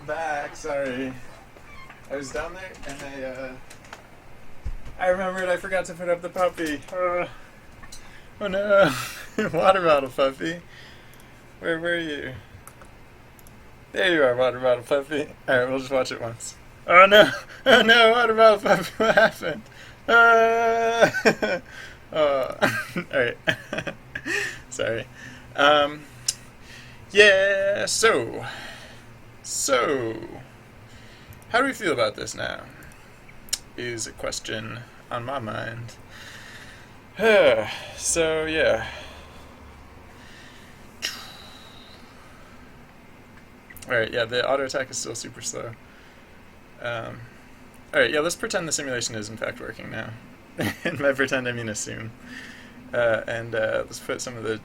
back. Sorry. I was down there and I remembered I forgot to put up the puppy. Oh no. Water bottle puppy. Where were you? There you are, water bottle puppy. Alright, we'll just watch it once. Oh no! Oh no, water bottle puppy, what happened? Alright. Sorry. Yeah, so, how do we feel about this now? Is a question on my mind. So, yeah. Alright, yeah, the auto attack is still super slow. Alright, yeah, let's pretend the simulation is in fact working now. And by pretend, I mean assume. Let's put some of the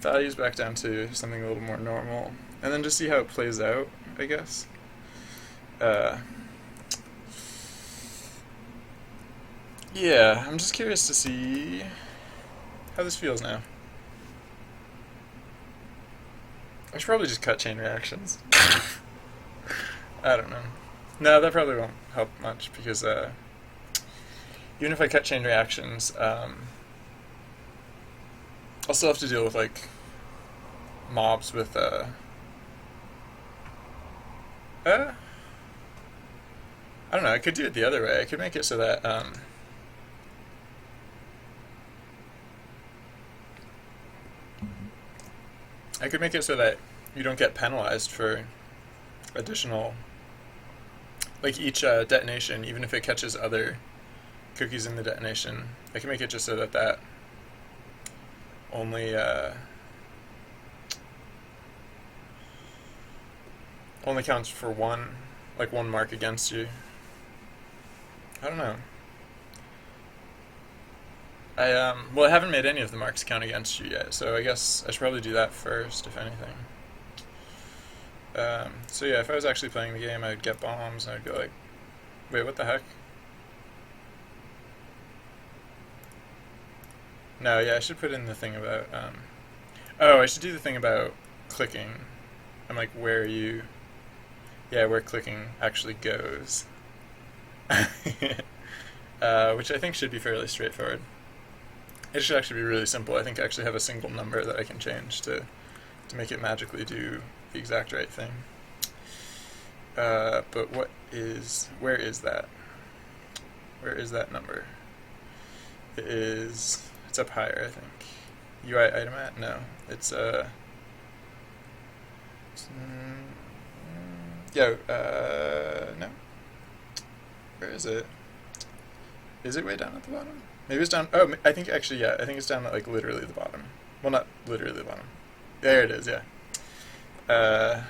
values back down to something a little more normal. And then just see how it plays out, I guess. Yeah, I'm just curious to see how this feels now. I should probably just cut chain reactions. I don't know. No, that probably won't help much because even if I cut chain reactions, I'll still have to deal with like mobs with I don't know, I could do it the other way. I could make it so that you don't get penalized for additional, like each detonation, even if it catches other cookies in the detonation. I can make it just so that that only counts for one mark against you. I don't know. Well, I haven't made any of the marks count against you yet, so I guess I should probably do that first, if anything. So yeah, if I was actually playing the game, I'd get bombs, and I'd go like, wait, what the heck? No, yeah, I should put in the thing about, I should do the thing about clicking. I'm like, where clicking actually goes. Which I think should be fairly straightforward. It should actually be really simple. I think I actually have a single number that I can change to make it magically do the exact right thing. But where is that? Where is that number? It's up higher, I think. UI item at? No. It's no. Where is it? Is it way down at the bottom? Maybe it's down. Oh, I think actually, yeah. I think it's down at like literally the bottom. Well, not literally the bottom. There it is. Yeah.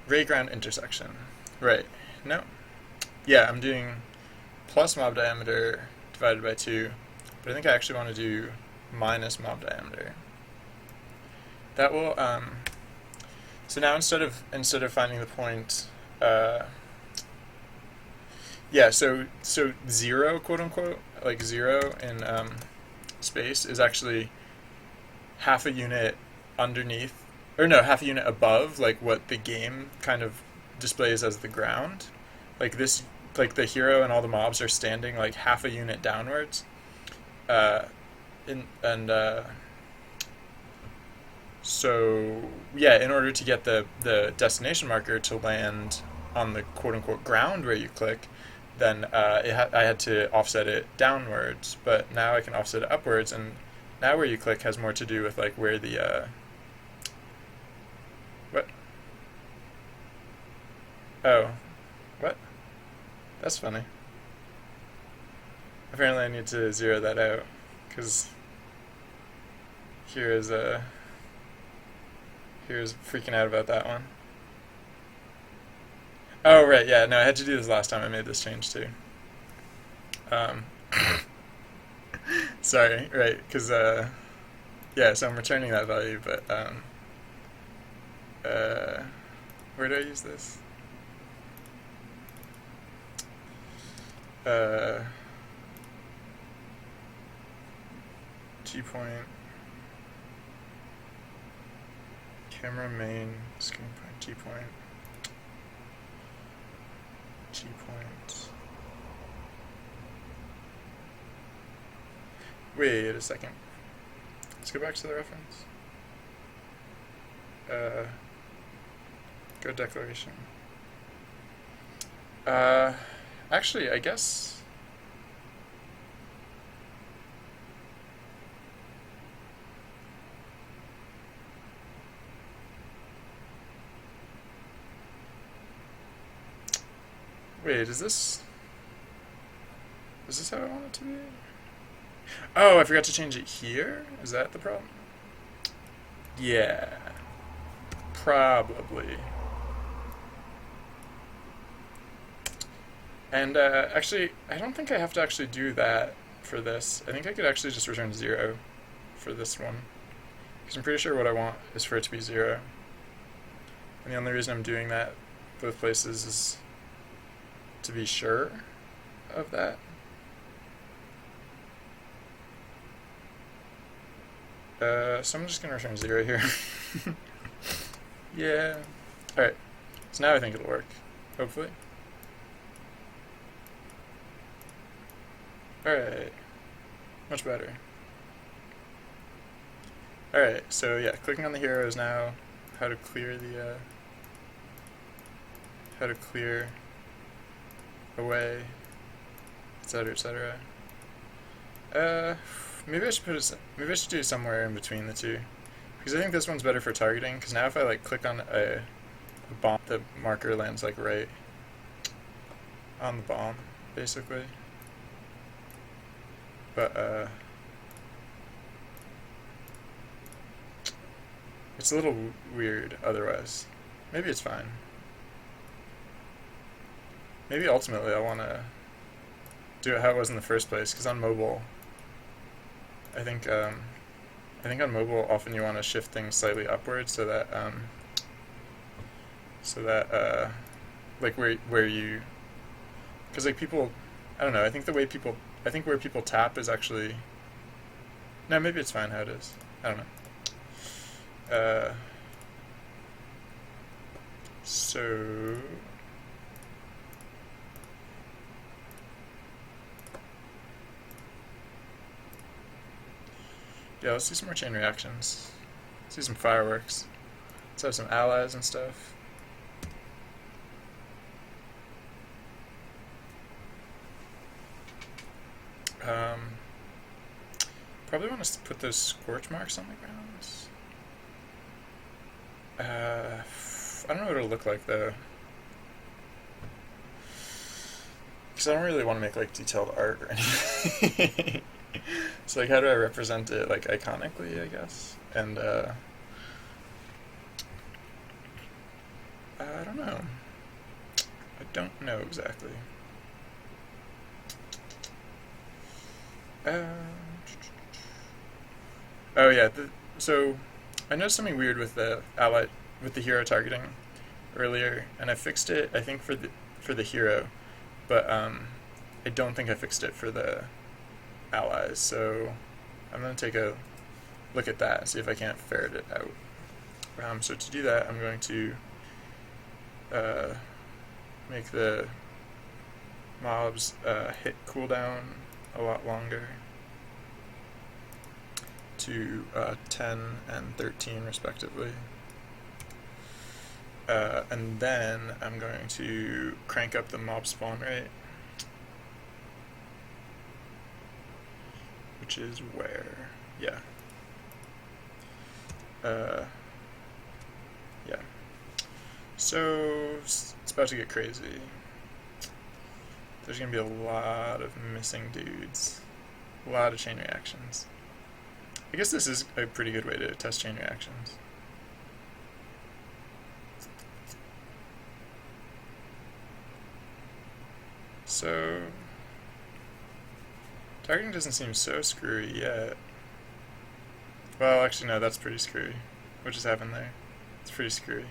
Ray ground intersection. Right. No. Yeah, I'm doing plus mob diameter divided by 2, but I think I actually want to do minus mob diameter. That will. So now instead of finding the point. Yeah, so 0, quote unquote, like 0 in space is actually half a unit underneath, or no, half a unit above, like what the game kind of displays as the ground. Like this, like the hero and all the mobs are standing like half a unit downwards. So yeah, in order to get the destination marker to land on the quote unquote ground where you click, then I had to offset it downwards, but now I can offset it upwards, and now where you click has more to do with like where the what? Oh, what? That's funny. Apparently I need to zero that out, because here's freaking out about that one. Oh, right, yeah, no, I had to do this last time I made this change, too. Sorry, right, because, yeah, so I'm returning that value, but, where do I use this? G-point, camera main, screen point, G-point. G point. Wait a second. Let's go back to the reference. Go declaration. Actually, I guess. Wait, is this how I want it to be? Oh, I forgot to change it here? Is that the problem? Yeah. Probably. And actually, I don't think I have to actually do that for this. I think I could actually just return 0 for this one. Because I'm pretty sure what I want is for it to be 0. And the only reason I'm doing that both places is to be sure of that. So I'm just going to return 0 here. Yeah. Alright. So now I think it'll work. Hopefully. Alright. Much better. Alright, so yeah, clicking on the hero is now how to clear the, how to clear away, etc., etc. Maybe I should do it somewhere in between the two, because I think this one's better for targeting. Because now if I like click on a bomb, the marker lands like right on the bomb, basically. But it's a little weird otherwise. Maybe it's fine. Maybe ultimately I want to do it how it was in the first place, because on mobile, I think on mobile often you want to shift things slightly upwards so that like where you, because like people, I don't know, I think where people tap is actually, no, maybe it's fine how it is. I don't know. So yeah, let's do some more chain reactions. Let's do some fireworks. Let's have some allies and stuff. Probably want to put those scorch marks on the ground. I don't know what it'll look like though, because I don't really want to make like detailed art or anything. So like, how do I represent it like iconically, I guess? And I don't know. I don't know exactly. Oh yeah. So I noticed something weird with the hero targeting earlier, and I fixed it, I think, for the hero, but I don't think I fixed it for the allies. So I'm gonna take a look at that and see if I can't ferret it out. So to do that, I'm going to make the mobs hit cooldown a lot longer to 10 and 13 respectively. And then I'm going to crank up the mob spawn rate, which is where, yeah. Yeah. So it's about to get crazy. There's going to be a lot of missing dudes. A lot of chain reactions. I guess this is a pretty good way to test chain reactions. So targeting doesn't seem so screwy yet. Well, actually no, that's pretty screwy. What just happened there? It's pretty screwy.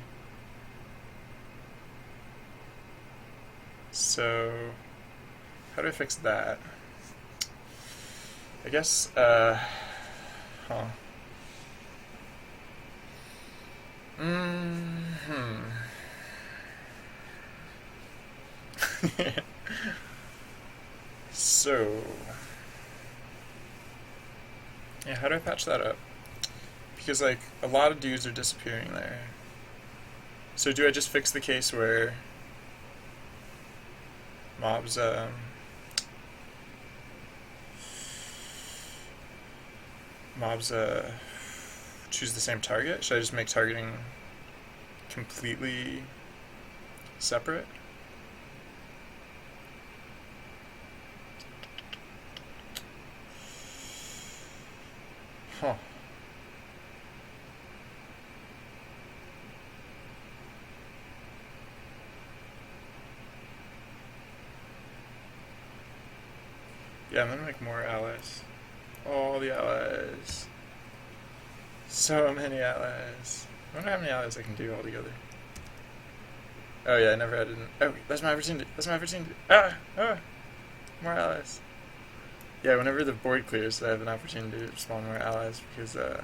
So how do I fix that? I guess, So, yeah, how do I patch that up? Because, like, a lot of dudes are disappearing there. So do I just fix the case where mobs, mobs, choose the same target? Should I just make targeting completely separate? Huh. Yeah, I'm gonna make more allies. All the allies. So many allies. I wonder how many allies I can do all together. Oh yeah, I never added in. Oh, that's my opportunity. That's my opportunity. More allies. Yeah, whenever the board clears, I have an opportunity to spawn more allies because I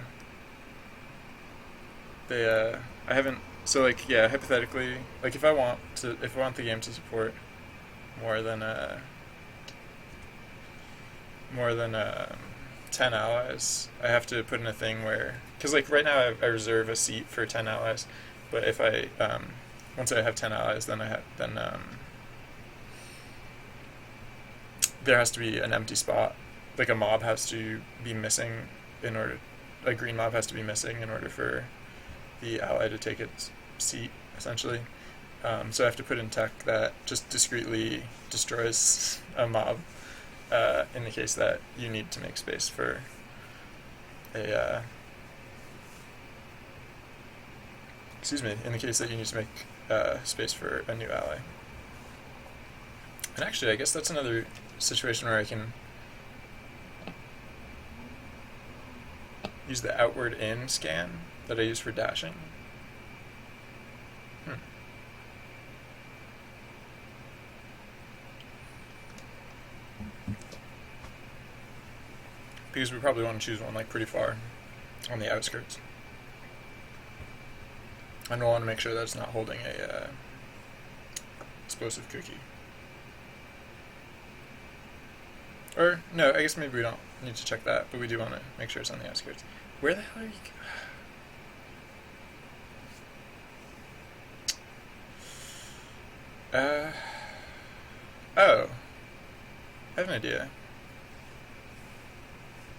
haven't. So like, yeah, hypothetically, like if I want the game to support more than more than 10 allies, I have to put in a thing where, because like right now I reserve a seat for 10 allies, but if I once I have 10 allies, then there has to be an empty spot. Like a mob has to be missing in order, a green mob has to be missing in order for the ally to take its seat, essentially. So I have to put in tech that just discreetly destroys a mob in the case that you need to make space for a in the case that you need to make space for a new ally. And actually, I guess that's another situation where I can use the outward in scan that I use for dashing. Because we probably want to choose one like pretty far on the outskirts. And we'll want to make sure that it's not holding a explosive cookie. Or, no, I guess maybe we don't need to check that, but we do want to make sure it's on the outskirts. Where the hell are you? Oh. I have an idea.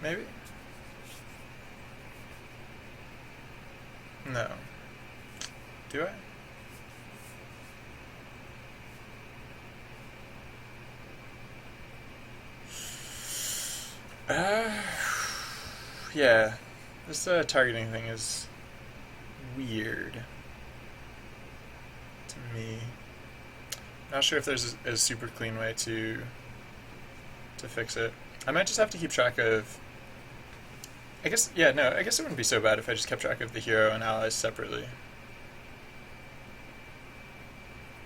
Maybe? No. Do I? Yeah. This targeting thing is weird to me. Not sure if there's a super clean way to fix it. I might just have to keep track of. I guess it wouldn't be so bad if I just kept track of the hero and allies separately,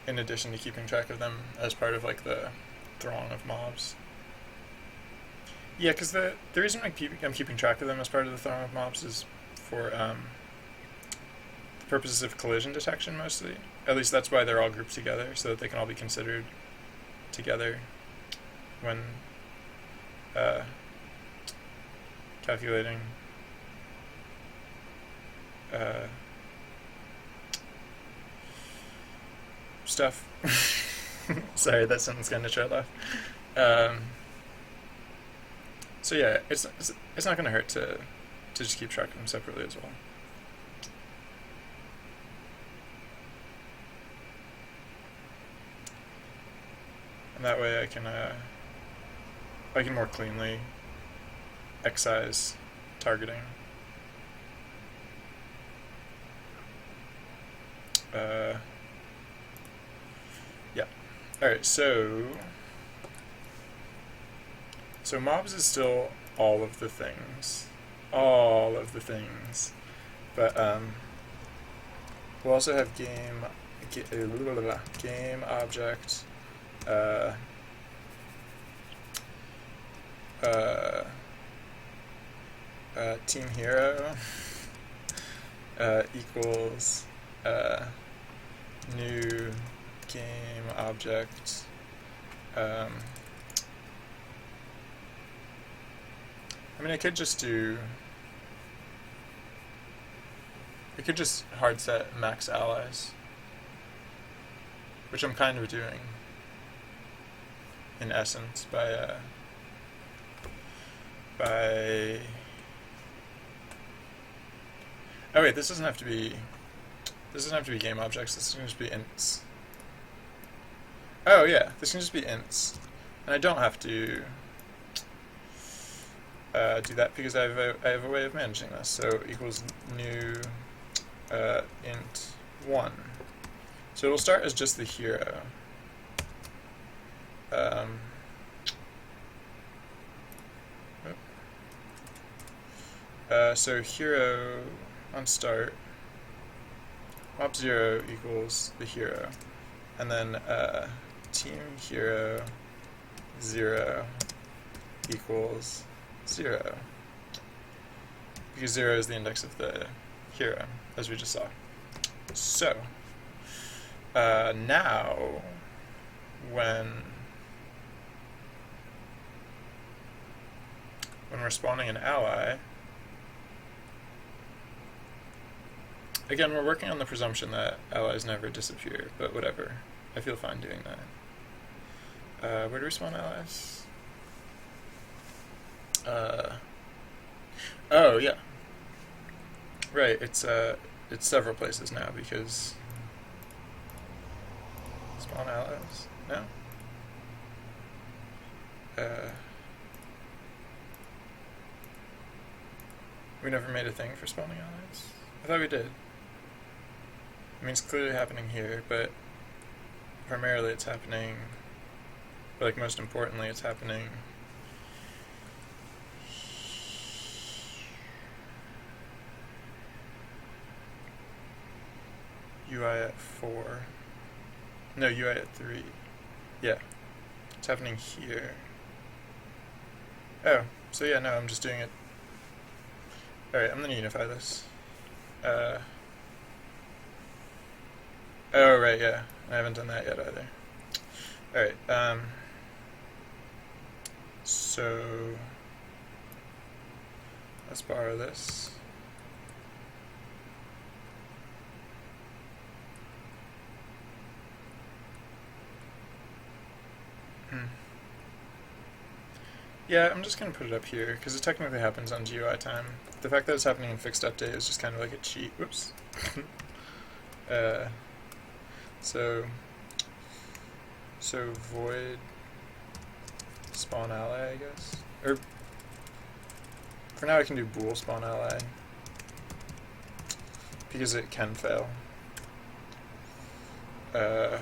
in addition to keeping track of them as part of like the throng of mobs. Yeah, because the reason I'm keeping track of them as part of the throng of mobs is for purposes of collision detection mostly. At least that's why they're all grouped together, so that they can all be considered together when calculating stuff. Sorry, that sentence kind of trailed off. So yeah, it's not going to hurt to just keep track of them separately as well. And that way I can more cleanly excise targeting. Yeah. Alright, so mobs is still all of the things. All of the things. But we'll also have game object team hero equals new game object I mean, I could just hard set max allies, which I'm kind of doing in essence by oh wait, this doesn't have to be game objects. This can just be ints. Oh yeah, this can just be ints, and I don't have to do that because I have a way of managing this. So equals new int 1. So it'll start as just the hero. So hero on start, mop 0 equals the hero, and then team hero 0 equals 0, because 0 is the index of the hero, as we just saw. So now when we're spawning an ally, again, we're working on the presumption that allies never disappear, but whatever. I feel fine doing that. Where do we spawn allies? Oh yeah, right. It's several places now because spawn allies. No. We never made a thing for spawning allies. I thought we did. I mean, it's clearly happening here, but primarily it's happening, but like most importantly, it's happening UI at 4. No, UI at 3. Yeah. It's happening here. Oh, so yeah, no, I'm just doing it. Alright, I'm gonna unify this. Oh, right, yeah. I haven't done that yet either. Alright, so let's borrow this. Yeah, I'm just going to put it up here, because it technically happens on GUI time. The fact that it's happening in fixed update is just kind of like a cheat. Whoops. So void spawn ally, I guess. Or for now I can do bool spawn ally, because it can fail. I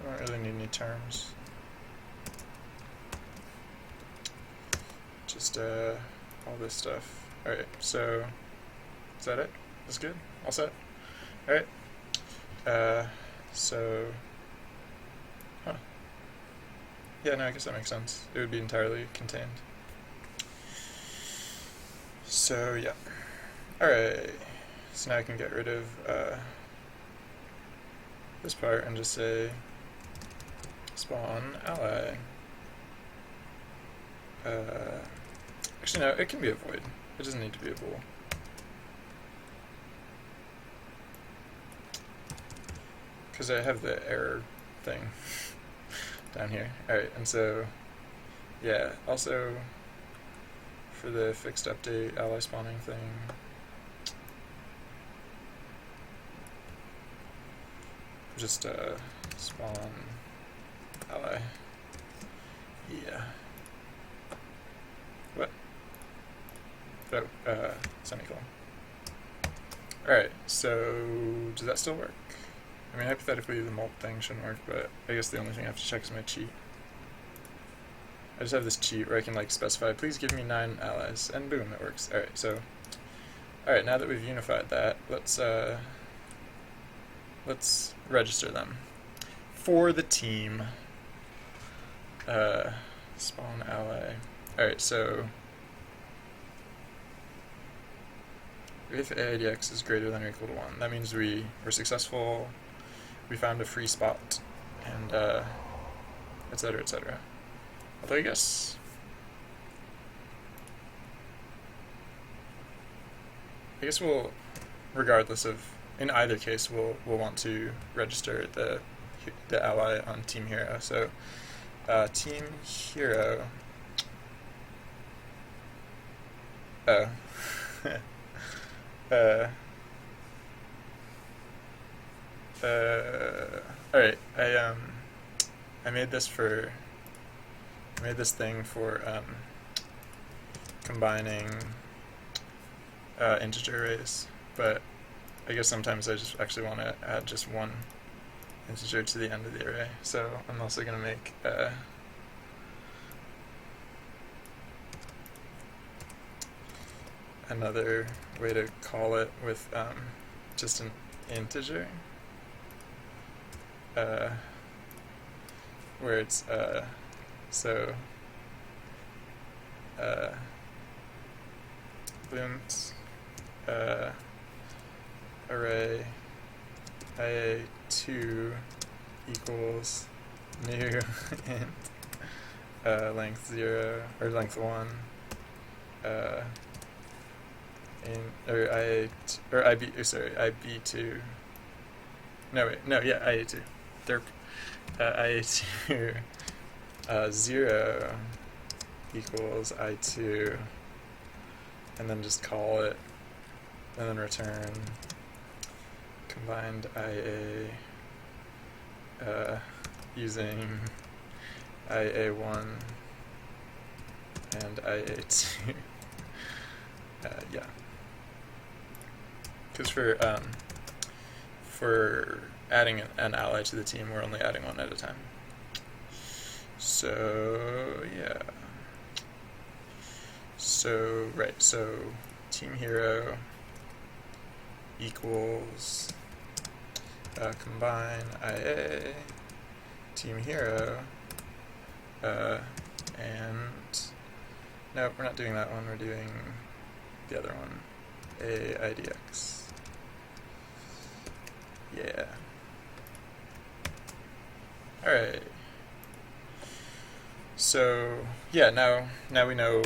don't really need any terms. Just all this stuff. Alright, so is that it? That's good? All set? Alright. So yeah, no, I guess that makes sense. It would be entirely contained. So yeah. Alright. So now I can get rid of this part and just say spawn ally. Actually no, it can be a void. It doesn't need to be a bool. Because I have the error thing down here. Alright, and so, yeah, also for the fixed update ally spawning thing, just spawn ally. Yeah. What? Oh, semicolon. Alright, so does that still work? I mean, hypothetically the mult thing shouldn't work, but I guess the only thing I have to check is my cheat. I just have this cheat where I can like specify, please give me 9 allies, and boom, it works. Alright, so, alright, now that we've unified that, let's register them. For the team, spawn ally. Alright, so if AIDX is greater than or equal to 1, that means we were successful, we found a free spot, and etc., etc. Although I guess we'll, regardless of, in either case, we'll want to register the ally on Team Hero. So Team Hero. Oh. Alright, I made this thing for combining integer arrays, but I guess sometimes I just actually want to add just one integer to the end of the array. So I'm also going to make another way to call it with just an integer, where it's so Boomt array IA2 equals new int length 0 or length 1 IB2. IA2. Derp. IA2 0 equals I2, and then just call it, and then return combined IA using IA1 and IA2. Yeah. Because for adding an ally to the team, we're only adding one at a time. So yeah. So right. So Team Hero equals combine IA Team Hero and no, we're not doing that one. We're doing the other one. AIDX. Yeah. Alright. So yeah, now we know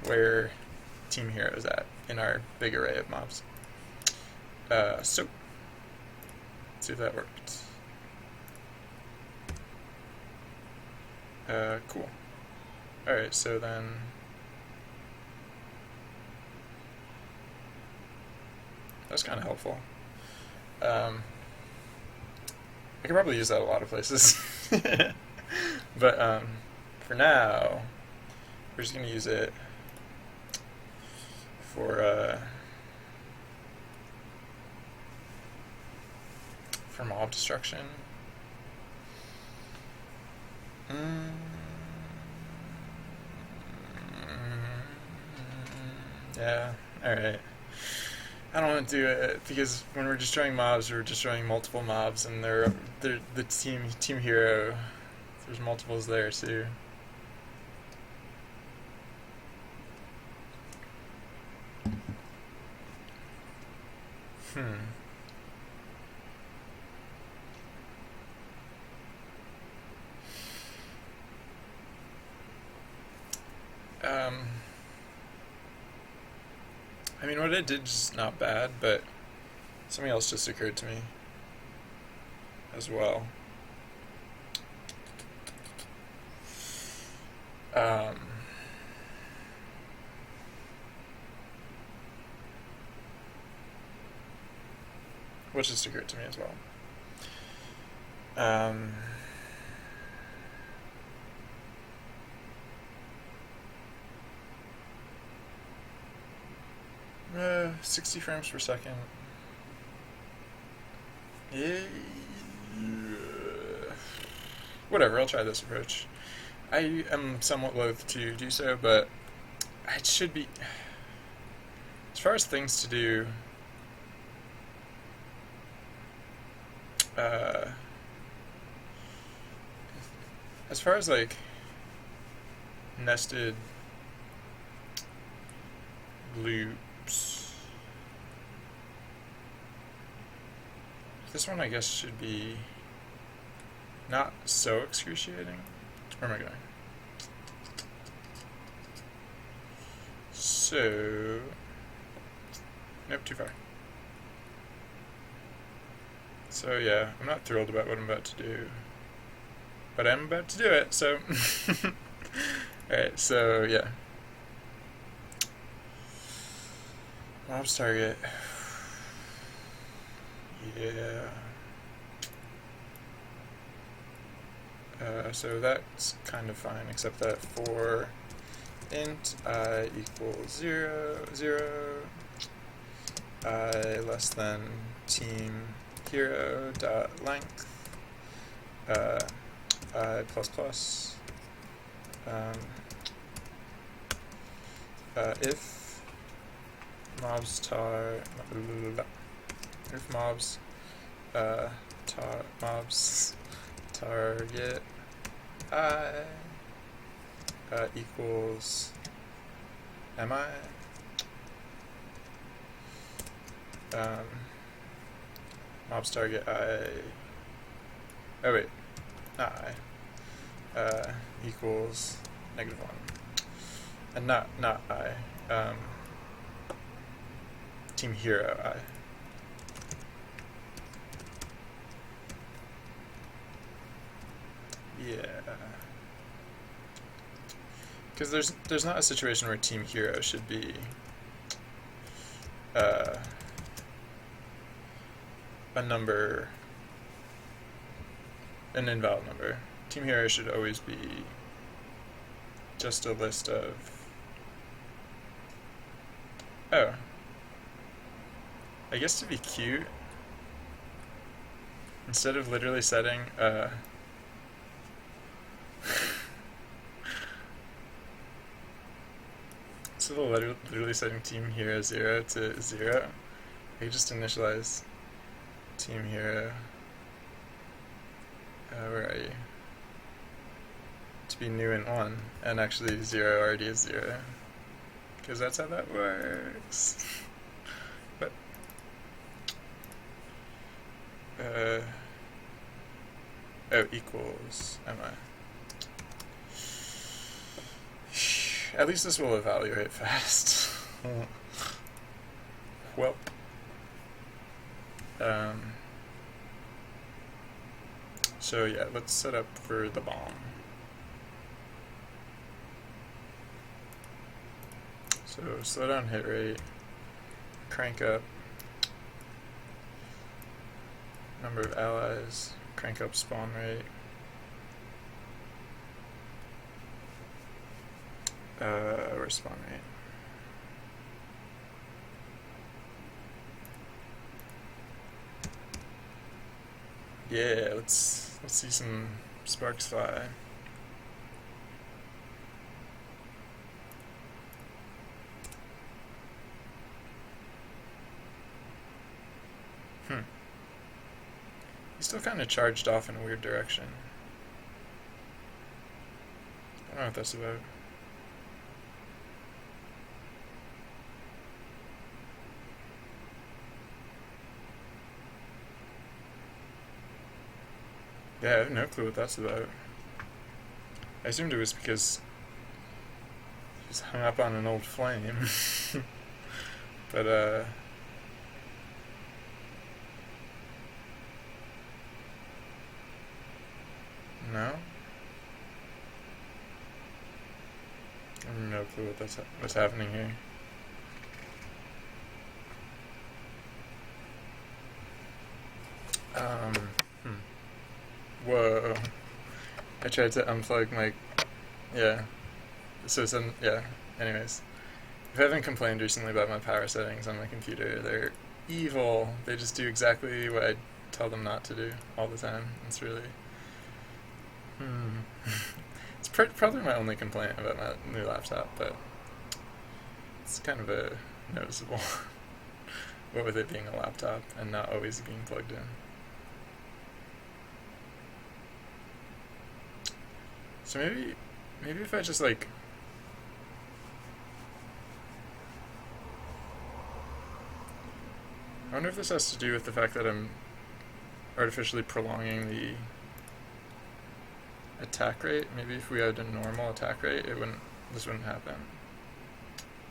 where Team Hero is at in our big array of mobs. So let's see if that worked. Cool. Alright, so then that's kind of helpful. I could probably use that a lot of places. But for now, we're just going to use it for mob destruction. Yeah, alright. I don't want to do it because when we're destroying mobs, we're destroying multiple mobs, and they're the Team Hero. There's multiples there too. I mean, what I did is not bad, but something else just occurred to me as well. What just occurred to me as well. Um, 60 frames per second. Whatever, I'll try this approach. I am somewhat loath to do so, but it should be... As far as things to do... as far as, like, nested loops, this one I guess should be not so excruciating. Where am I going? So, nope, too far. So yeah, I'm not thrilled about what I'm about to do, but I'm about to do it, so. Alright, so yeah. Mobs target. Yeah. So that's kind of fine, except that for int I equals 0, 0, I less than team hero dot length, I plus plus, if mobs if mobs mobs target I equals mi, mobs target I, oh wait, not I, equals -1, and not I, team hero I. Yeah. Because there's not a situation where team hero should be a number, an invalid number. Team hero should always be just a list of, oh, I guess to be cute, instead of literally setting instead of literally setting team hero 0 to 0, I could just initialize team hero, where are you, to be new in 1, and actually 0 already is 0, because that's how that works. But oh, equals mi. At least this will evaluate fast. Well, so yeah, let's set up for the bomb. So slow down hit rate, crank up number of allies, crank up spawn rate, where's spawn rate? Yeah, let's see some sparks fly. He's still kind of charged off in a weird direction. I don't know what that's about. Yeah, I have no clue what that's about. I assumed it was because he's hung up on an old flame. But, no? I have no clue what's happening here. Whoa. I tried to unplug my, yeah. So yeah, anyways. If I haven't complained recently about my power settings on my computer, they're evil. They just do exactly what I tell them not to do all the time. It's really, it's probably my only complaint about my new laptop, but it's kind of a noticeable. What with it being a laptop and not always being plugged in. So maybe if I just like I wonder if this has to do with the fact that I'm artificially prolonging the attack rate. Maybe if we had a normal attack rate, this wouldn't happen.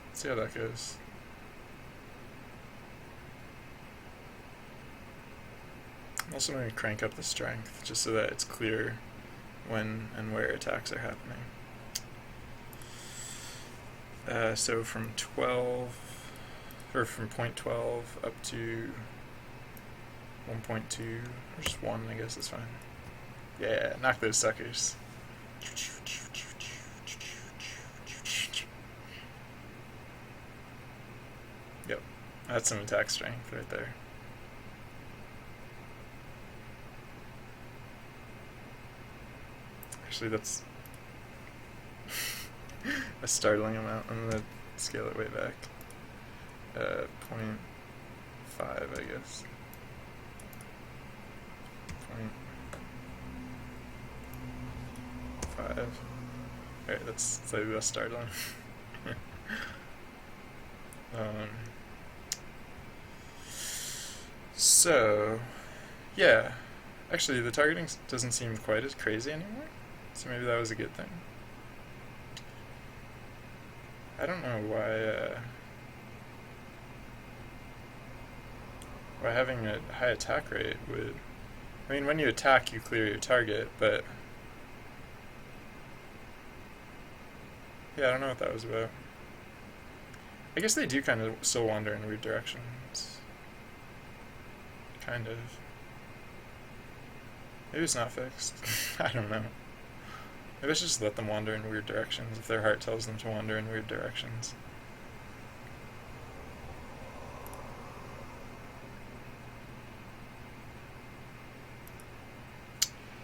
Let's see how that goes. I'm also going to crank up the strength just so that it's clear when and where attacks are happening. So from 12, or from 0.12 up to 1.2, or just 1, I guess is fine. Yeah, knock those suckers. Yep, that's some attack strength right there. Actually, that's a startling amount. I'm going to scale it way back. 0.5, I guess. .5. Alright, that's slightly less startling. So, yeah. Actually, the targeting doesn't seem quite as crazy anymore. So maybe that was a good thing. I don't know why having a high attack rate would... I mean, when you attack, you clear your target, but... Yeah, I don't know what that was about. I guess they do kind of still wander in weird directions. Kind of. Maybe it's not fixed. I don't know. Maybe I should just let them wander in weird directions if their heart tells them to wander in weird directions.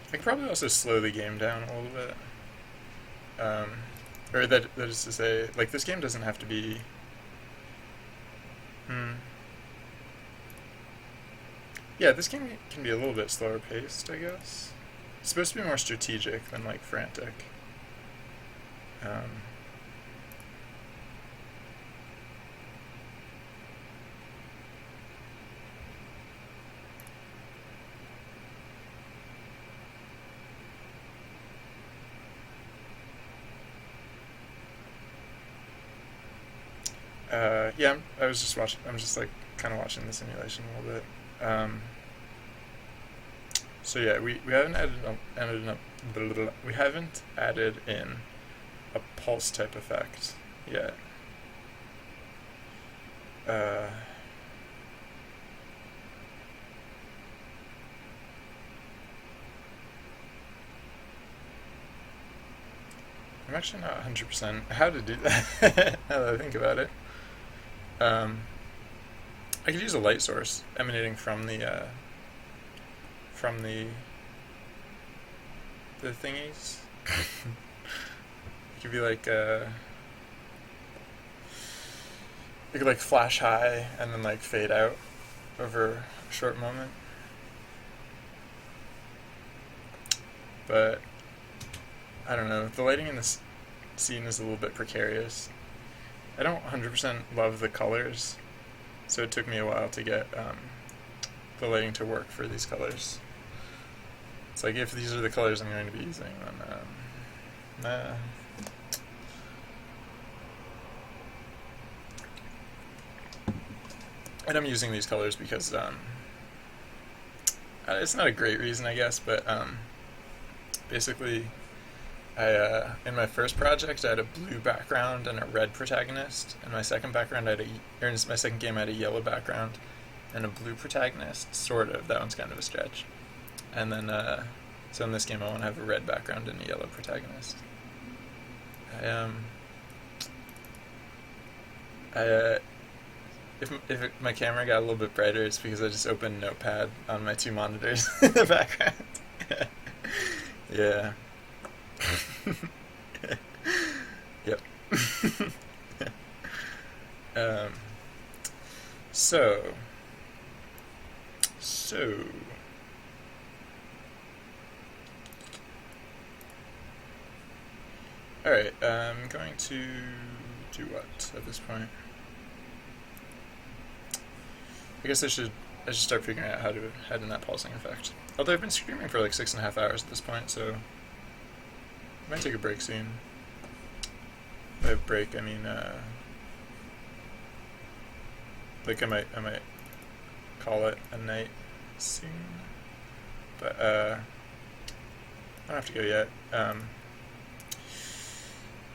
I could probably also slow the game down a little bit. Or that is to say, like, this game doesn't have to be... Yeah, this game can be a little bit slower paced, I guess. It's supposed to be more strategic than, like, frantic. Yeah, I was just watching. I'm just like kind of watching the simulation a little bit. So yeah, we haven't added in a pulse type effect yet. I'm actually not 100% how to do that. Now that I think about it. I could use a light source emanating from the thingies. It could be like it could like flash high and then like fade out over a short moment. But I don't know. The lighting in this scene is a little bit precarious. I don't 100% love the colors, so it took me a while to get the lighting to work for these colors. It's like, if these are the colors I'm going to be using, then And I'm using these colors because it's not a great reason, I guess, but basically in my first project I had a blue background and a red protagonist. In my second background in my second game I had a yellow background and a blue protagonist, sort of. That one's kind of a stretch. And then so in this game I want to have a red background and a yellow protagonist. If my camera got a little bit brighter, it's because I just opened Notepad on my two monitors in the background. Yeah. Yep. So. Alright, I'm going to do what at this point? I guess I should start figuring out how to head in that pulsing effect. Although I've been streaming for like 6.5 hours at this point, so might take a break soon. By break, I mean, like I might call it a night soon. But, I don't have to go yet.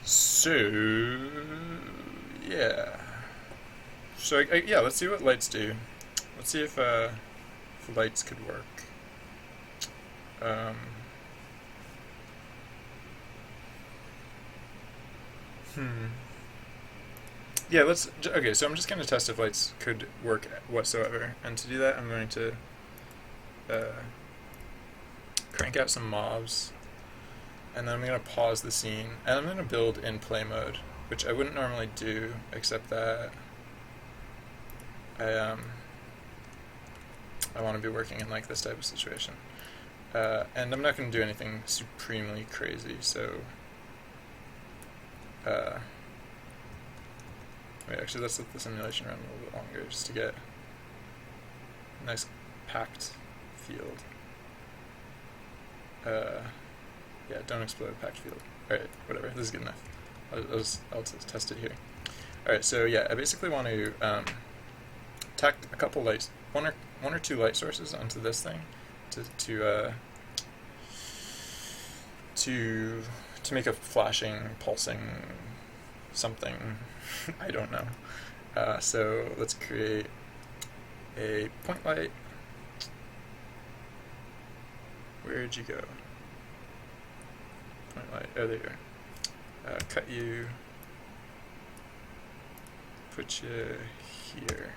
So, yeah. So, yeah, let's see what lights do. Let's see if lights could work. Yeah, okay, so I'm just going to test if lights could work whatsoever. And to do that, I'm going to crank out some mobs. And then I'm going to pause the scene. And I'm going to build in play mode, which I wouldn't normally do, except that I want to be working in like this type of situation. And I'm not going to do anything supremely crazy, so wait, actually let's let the simulation run a little bit longer just to get a nice packed field. Yeah, don't explode packed field. Alright, whatever, this is good enough. I'll test it here. Alright, so yeah, I basically want to tack a couple lights, one or two light sources onto this thing to make a flashing, pulsing something. I don't know. So let's create a point light. Where'd you go? Point light. Oh, there you are. Cut you. Put you here.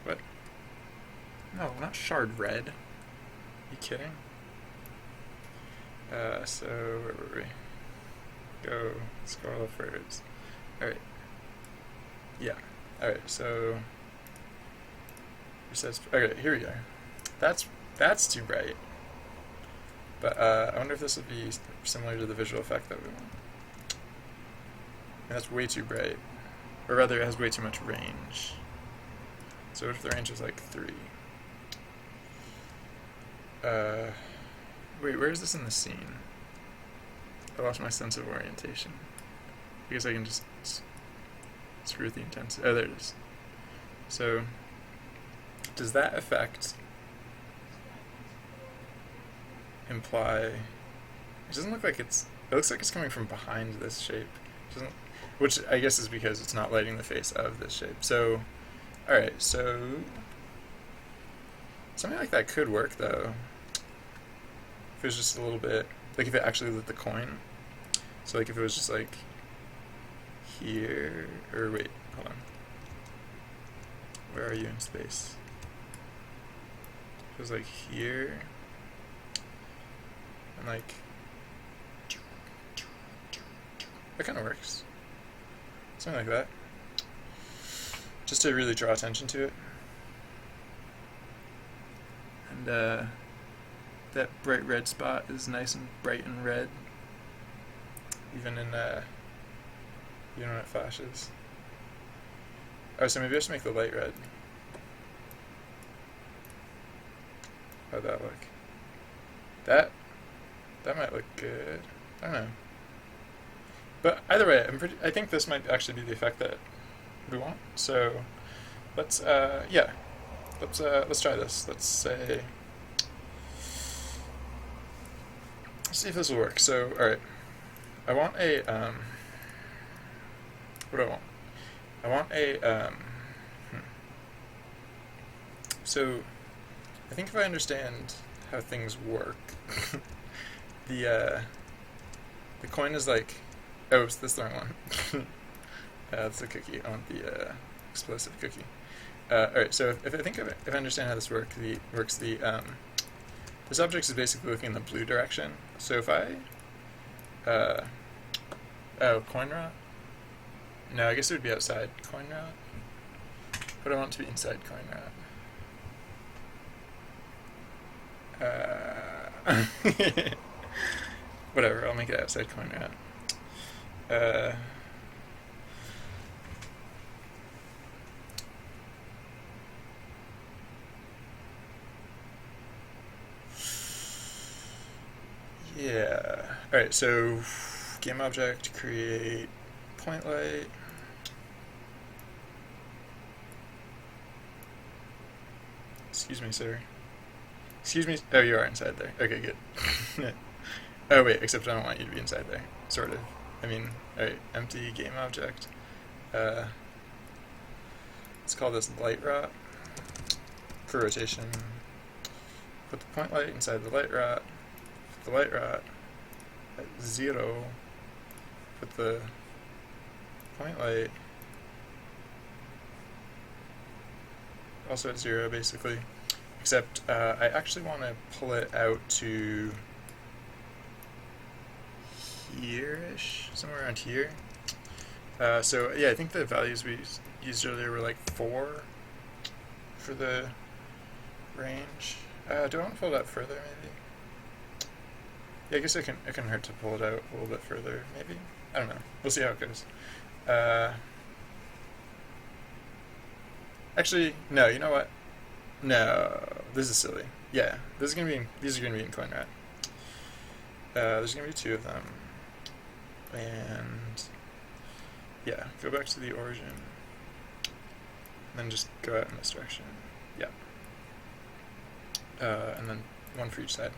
What? No, not shard red. You kidding? So where were we? Go scroll up first. Alright. Yeah. Alright, so it says okay, here we go. That's too bright. But I wonder if this will be similar to the visual effect that we want. And that's way too bright. Or rather, it has way too much range. So what if the range is like 3? Wait, where is this in the scene? I lost my sense of orientation. I guess I can just screw with the intensity. Oh, there it is. So, does that effect imply... It doesn't look like it looks like it's coming from behind this shape. Which I guess is because it's not lighting the face of this shape. So, alright, so... Something like that could work, though. If it was just a little bit... Like, if it actually lit the coin. So, like, if it was just, like... Here... Or, wait, hold on. Where are you in space? It was, like, here... And, like... That kind of works. Something like that. Just to really draw attention to it. And, that bright red spot is nice and bright and red, even when it flashes. Oh, so maybe I should make the light red. How'd that look? That might look good. I don't know. But either way, I think this might actually be the effect that we want. So let's yeah. Let's try this. Let's say, let's see if this will work. So, alright. I want a, what do I want? I want a, So, I think if I understand how things work, the coin is like, oh, oops, this is the wrong one. That's the cookie. I want the, explosive cookie. Alright, so if I understand how this works, this object is basically looking in the blue direction. So if I, coin route? No, I guess it would be outside coin route. But I want it to be inside coin route. Whatever, I'll make it outside coin route. Yeah, Alright, so game object, create point light. Excuse me, sir. Excuse me. Oh, you are inside there. Okay, good. Oh, wait, except I don't want you to be inside there. Sort of. I mean, alright, empty game object. Let's call this light rot for rotation. Put the point light inside the light rot. Put the light rot at 0. Put the point light also at 0, basically. Except I actually want to pull it out to here-ish, somewhere around here. So yeah, I think the values we used earlier were like 4 for the range. Do I want to pull it out further, maybe? Yeah, I guess it can hurt to pull it out a little bit further, maybe? I don't know. We'll see how it goes. Actually, no, you know what? No, this is silly. Yeah, these are gonna be in CoinRat. There's gonna be 2 of them. And yeah, go back to the origin. And then just go out in this direction. Yeah. And then 1 for each side.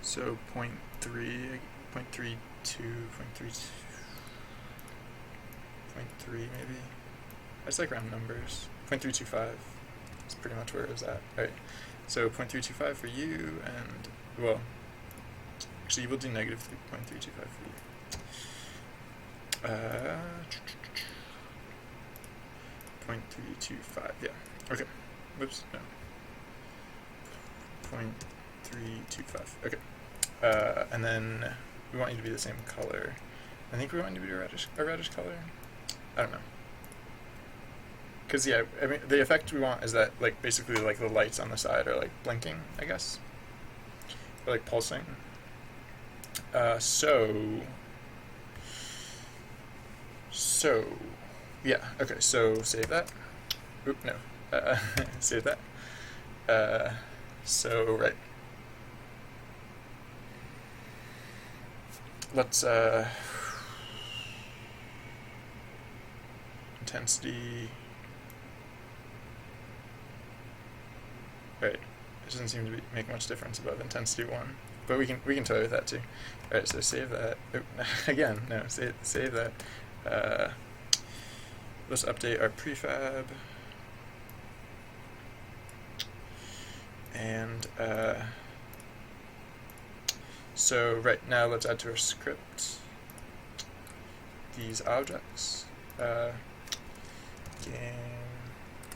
So 0.3, 0.32, 0.32, 0.3 maybe. I just like round numbers. 0.325 is pretty much where it was at. Alright, so 0.325 for you, and, well, actually we'll do negative 0.325 for you. 0.325, yeah. Okay. Whoops, no. 0.325, okay. And then we want you to be the same color. I think we want you to be a reddish color. I don't know. Because, yeah, I mean, the effect we want is that, like, basically, like, the lights on the side are, like, blinking, I guess. Or, like, pulsing. So, yeah, okay, so save that. Oop, no. Save that. So, right. Let's, intensity. Right. It doesn't seem to make much difference above intensity 1, but we can toy with that too. All right. So save that. Oh, again, no. Save that. Let's update our prefab. And so right now let's add to our script these objects. Game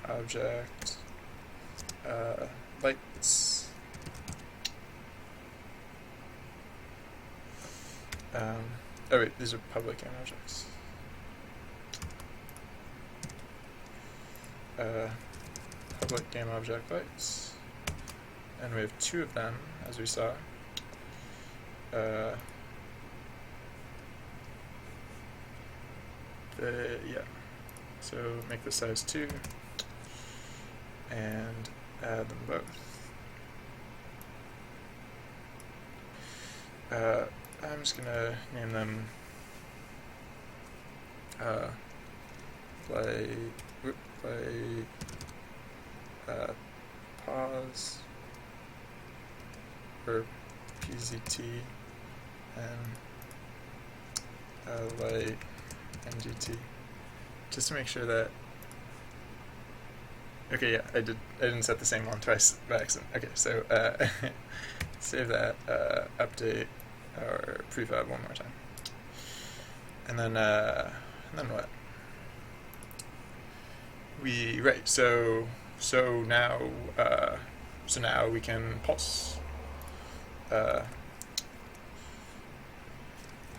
object lights. Oh wait, these are public game objects. Public game object lights, and we have 2 of them, as we saw. Yeah. So make the size 2 and add them both. I'm just gonna name them pause or PZT and light NGT, just to make sure that. Okay, yeah, I didn't set the same one twice by accident. Okay, so save that, update our prefab one more time, and then what? So now we can pulse.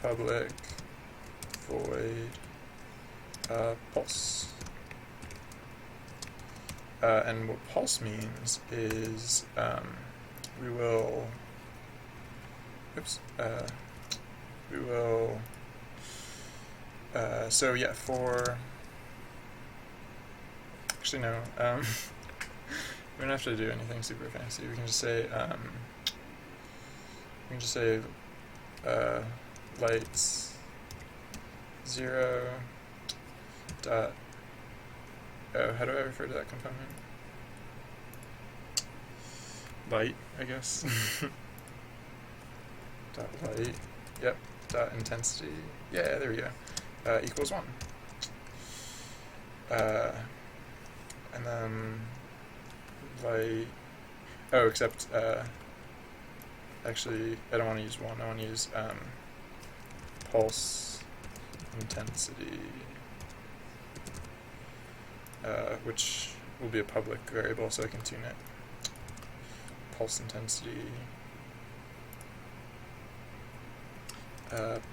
Public void pulse. And what pulse means is we will so yeah, for actually no We don't have to do anything super fancy. We can just say lights 0 dot, oh, how do I refer to that component? Light, I guess. Dot light, yep, dot intensity, yeah, there we go, equals 1. And then light, oh, except, actually, I don't want to use 1, I want to use pulse intensity, which will be a public variable, so I can tune it. Pulse intensity,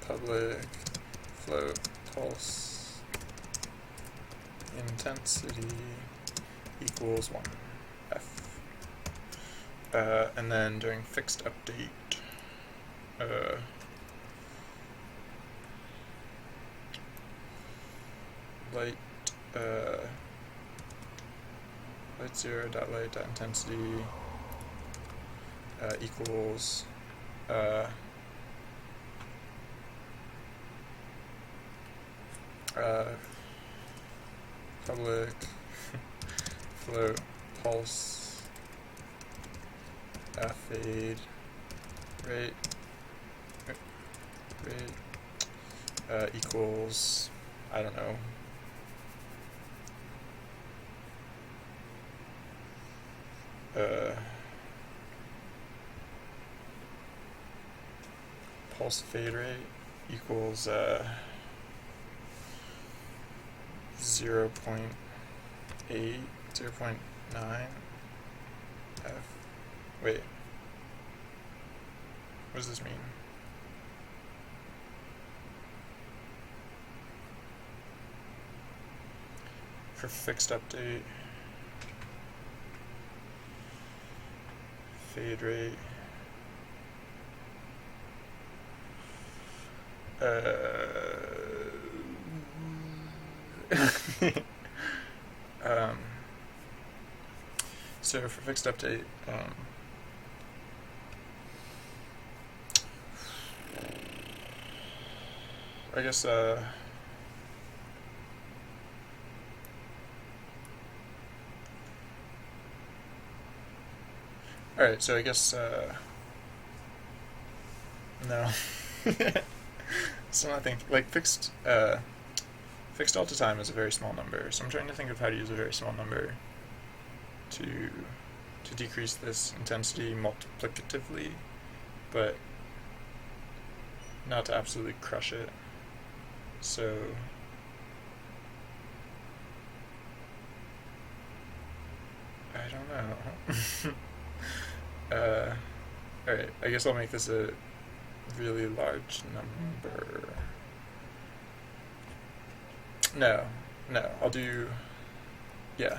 public float pulse intensity equals 1 f. And then during fixed update, light 0 dot light dot intensity equals public float pulse fade rate equals, I don't know, pulse fade rate equals 0.8, 0.9 f. Wait, what does this mean? For fixed update, fade rate, so for fixed update, I guess alright, so I guess no. So I think like fixed delta time is a very small number, so I'm trying to think of how to use a very small number to decrease this intensity multiplicatively, but not to absolutely crush it. So I don't know. Alright, I guess I'll make this a really large number. No, I'll do, yeah,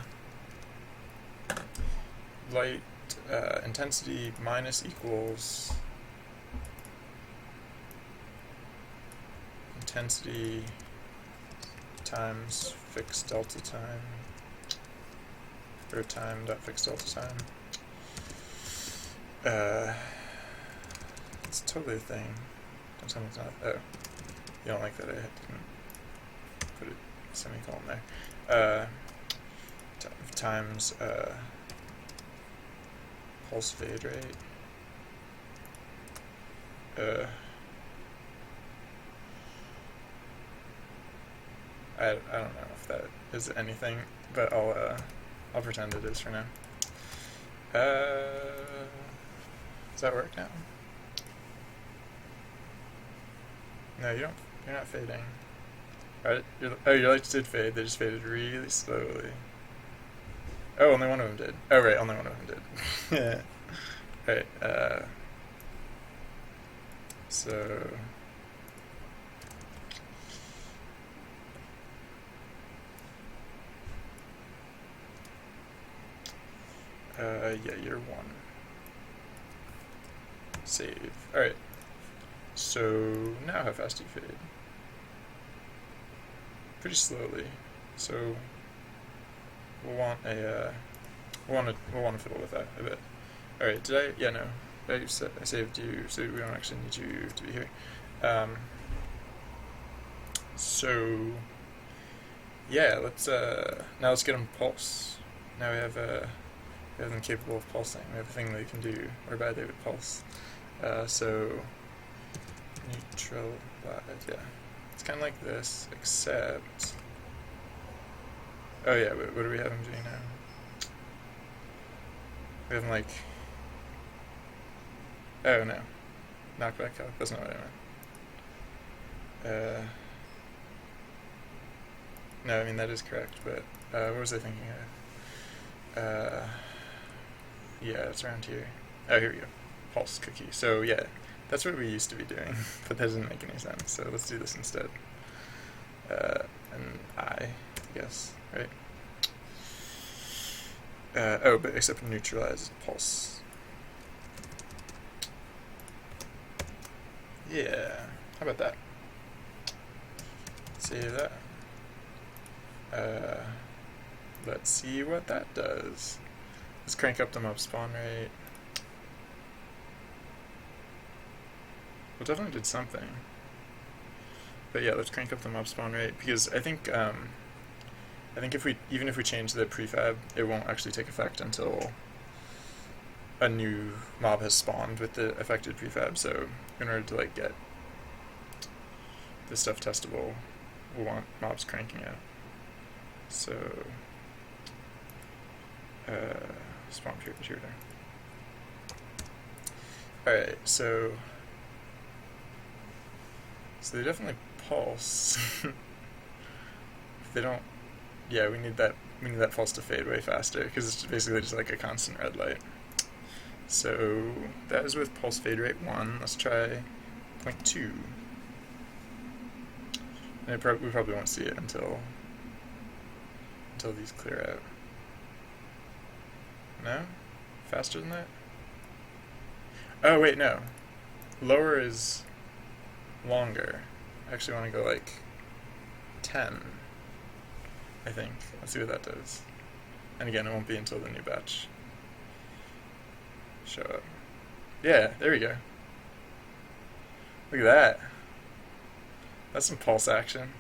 light intensity minus equals intensity times fixed delta time, or time dot fixed delta time. It's totally a thing. Don't tell me it's not. Oh, you don't like that I didn't put a semicolon there. Times pulse fade rate. I don't know if that is anything, but I'll pretend it is for now. Does that work now? No, you don't. You're not fading. Right? Your lights did fade. They just faded really slowly. Oh, only one of them did. Oh, right, only one of them did. Yeah. Right. So. Yeah, year 1. Save. Alright. So, now how fast do you fade? Pretty slowly. So, we'll want a we'll want to fiddle with that a bit. All right, did I? Yeah, no. I saved you, so we don't actually need you to be here. So yeah, let's now let's get them pulse. Now we have them capable of pulsing. We have a thing they can do, whereby they would pulse. So neutral, yeah, it's kind of like this, except. Oh yeah, what do we have them doing now? We have them like. Oh no, knockback up. That's not what I meant. No, I mean that is correct, but what was I thinking of? Yeah, it's around here. Oh, here we go. Pulse cookie. So yeah, that's what we used to be doing, but that doesn't make any sense. So let's do this instead. And I guess, right? Oh, but except neutralize pulse. Yeah, how about that? Save that. Let's see what that does. Let's crank up the mob spawn rate. Well, definitely did something. But yeah, let's crank up the mob spawn rate because I think if we change the prefab, it won't actually take effect until a new mob has spawned with the affected prefab. So in order to like get this stuff testable, we'll want mobs cranking out. So spawn period here. Alright, so they definitely pulse. If they don't, yeah, we need that pulse to fade way faster because it's basically just like a constant red light. So that is with pulse fade rate 1. Let's try 0.2. And we probably won't see it until these clear out. No? Faster than that? Oh wait, no. Lower is longer. I actually want to go like 10, I think. Let's see what that does. And again, it won't be until the new batch show up. Yeah, there we go. Look at that. That's some pulse action.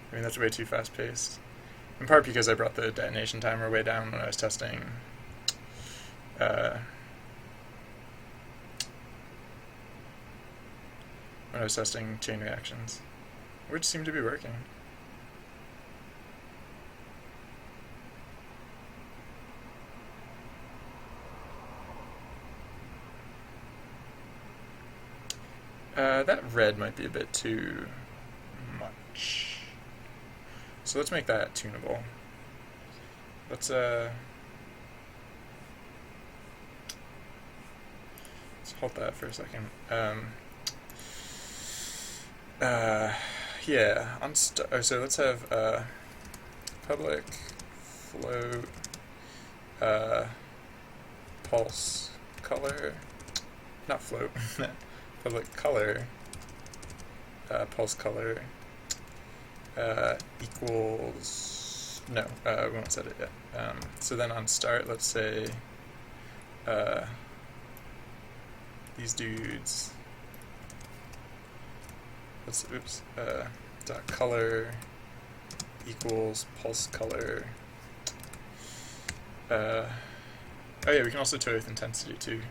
I mean, that's way too fast paced. In part because I brought the detonation timer way down when I was testing chain reactions, which seem to be working. That red might be a bit too much. So let's make that tunable. Let's hold that for a second. Yeah, so let's have public float pulse color, not float, public color pulse color equals, no, we won't set it yet. So then on start, let's say these dudes, dot color equals pulse color. Oh yeah, we can also toy with intensity too.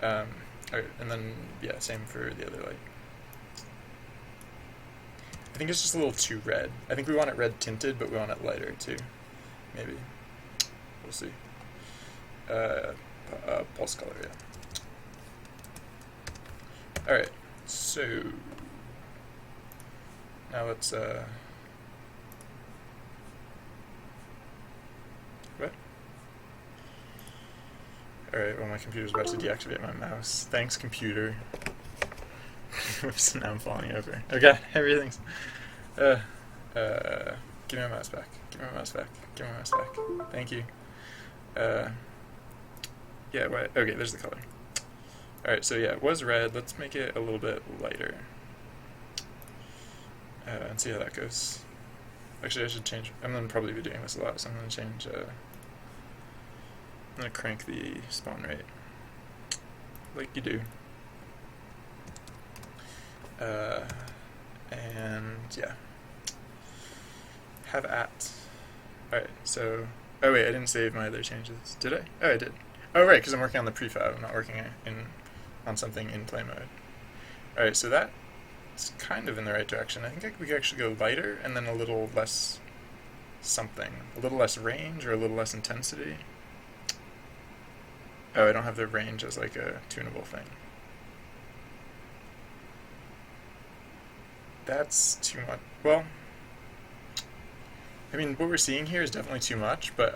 Alright, and then yeah, same for the other light. I think it's just a little too red. I think we want it red tinted, but we want it lighter too. Maybe. We'll see. Pulse color, yeah. Alright, so now let's what? Alright, well my computer's about to deactivate my mouse. Thanks, computer. Oops, now I'm falling over. Okay, everything's give me my mouse back. Give me my mouse back. Give me my mouse back. Thank you. Yeah, wait, okay, there's the color. Alright, so yeah, it was red. Let's make it a little bit lighter. And see how that goes. Actually, I should change. I'm going to probably be doing this a lot, so I'm going to change. I'm going to crank the spawn rate, like you do. And yeah, have at. Alright, so, oh wait, I didn't save my other changes. Did I? Oh, I did. Oh right, because I'm working on the prefab. I'm not working on something in play mode. Alright, so that's kind of in the right direction. I think we could actually go lighter and then a little less something. A little less range or a little less intensity. Oh, I don't have the range as like a tunable thing. That's too much. Well, I mean, what we're seeing here is definitely too much, but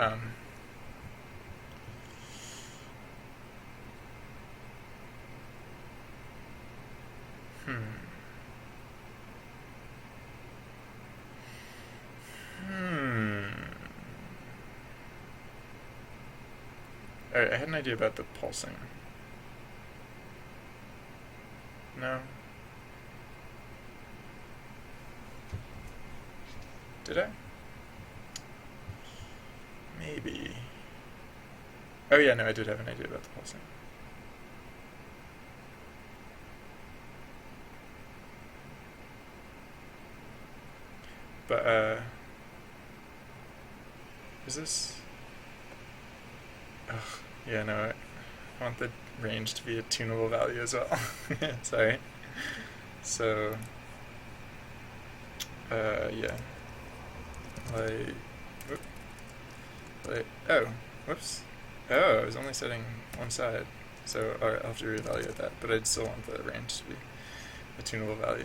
Alright, I had an idea about the pulsing. No? Did I? Maybe. Oh yeah, no, I did have an idea about the pulsing. But, is this... Ugh, yeah, no, I want the range to be a tunable value as well. Sorry. So, yeah. Oh, whoops. Oh, I was only setting one side. So, alright, I'll have to reevaluate that, but I'd still want the range to be a tunable value.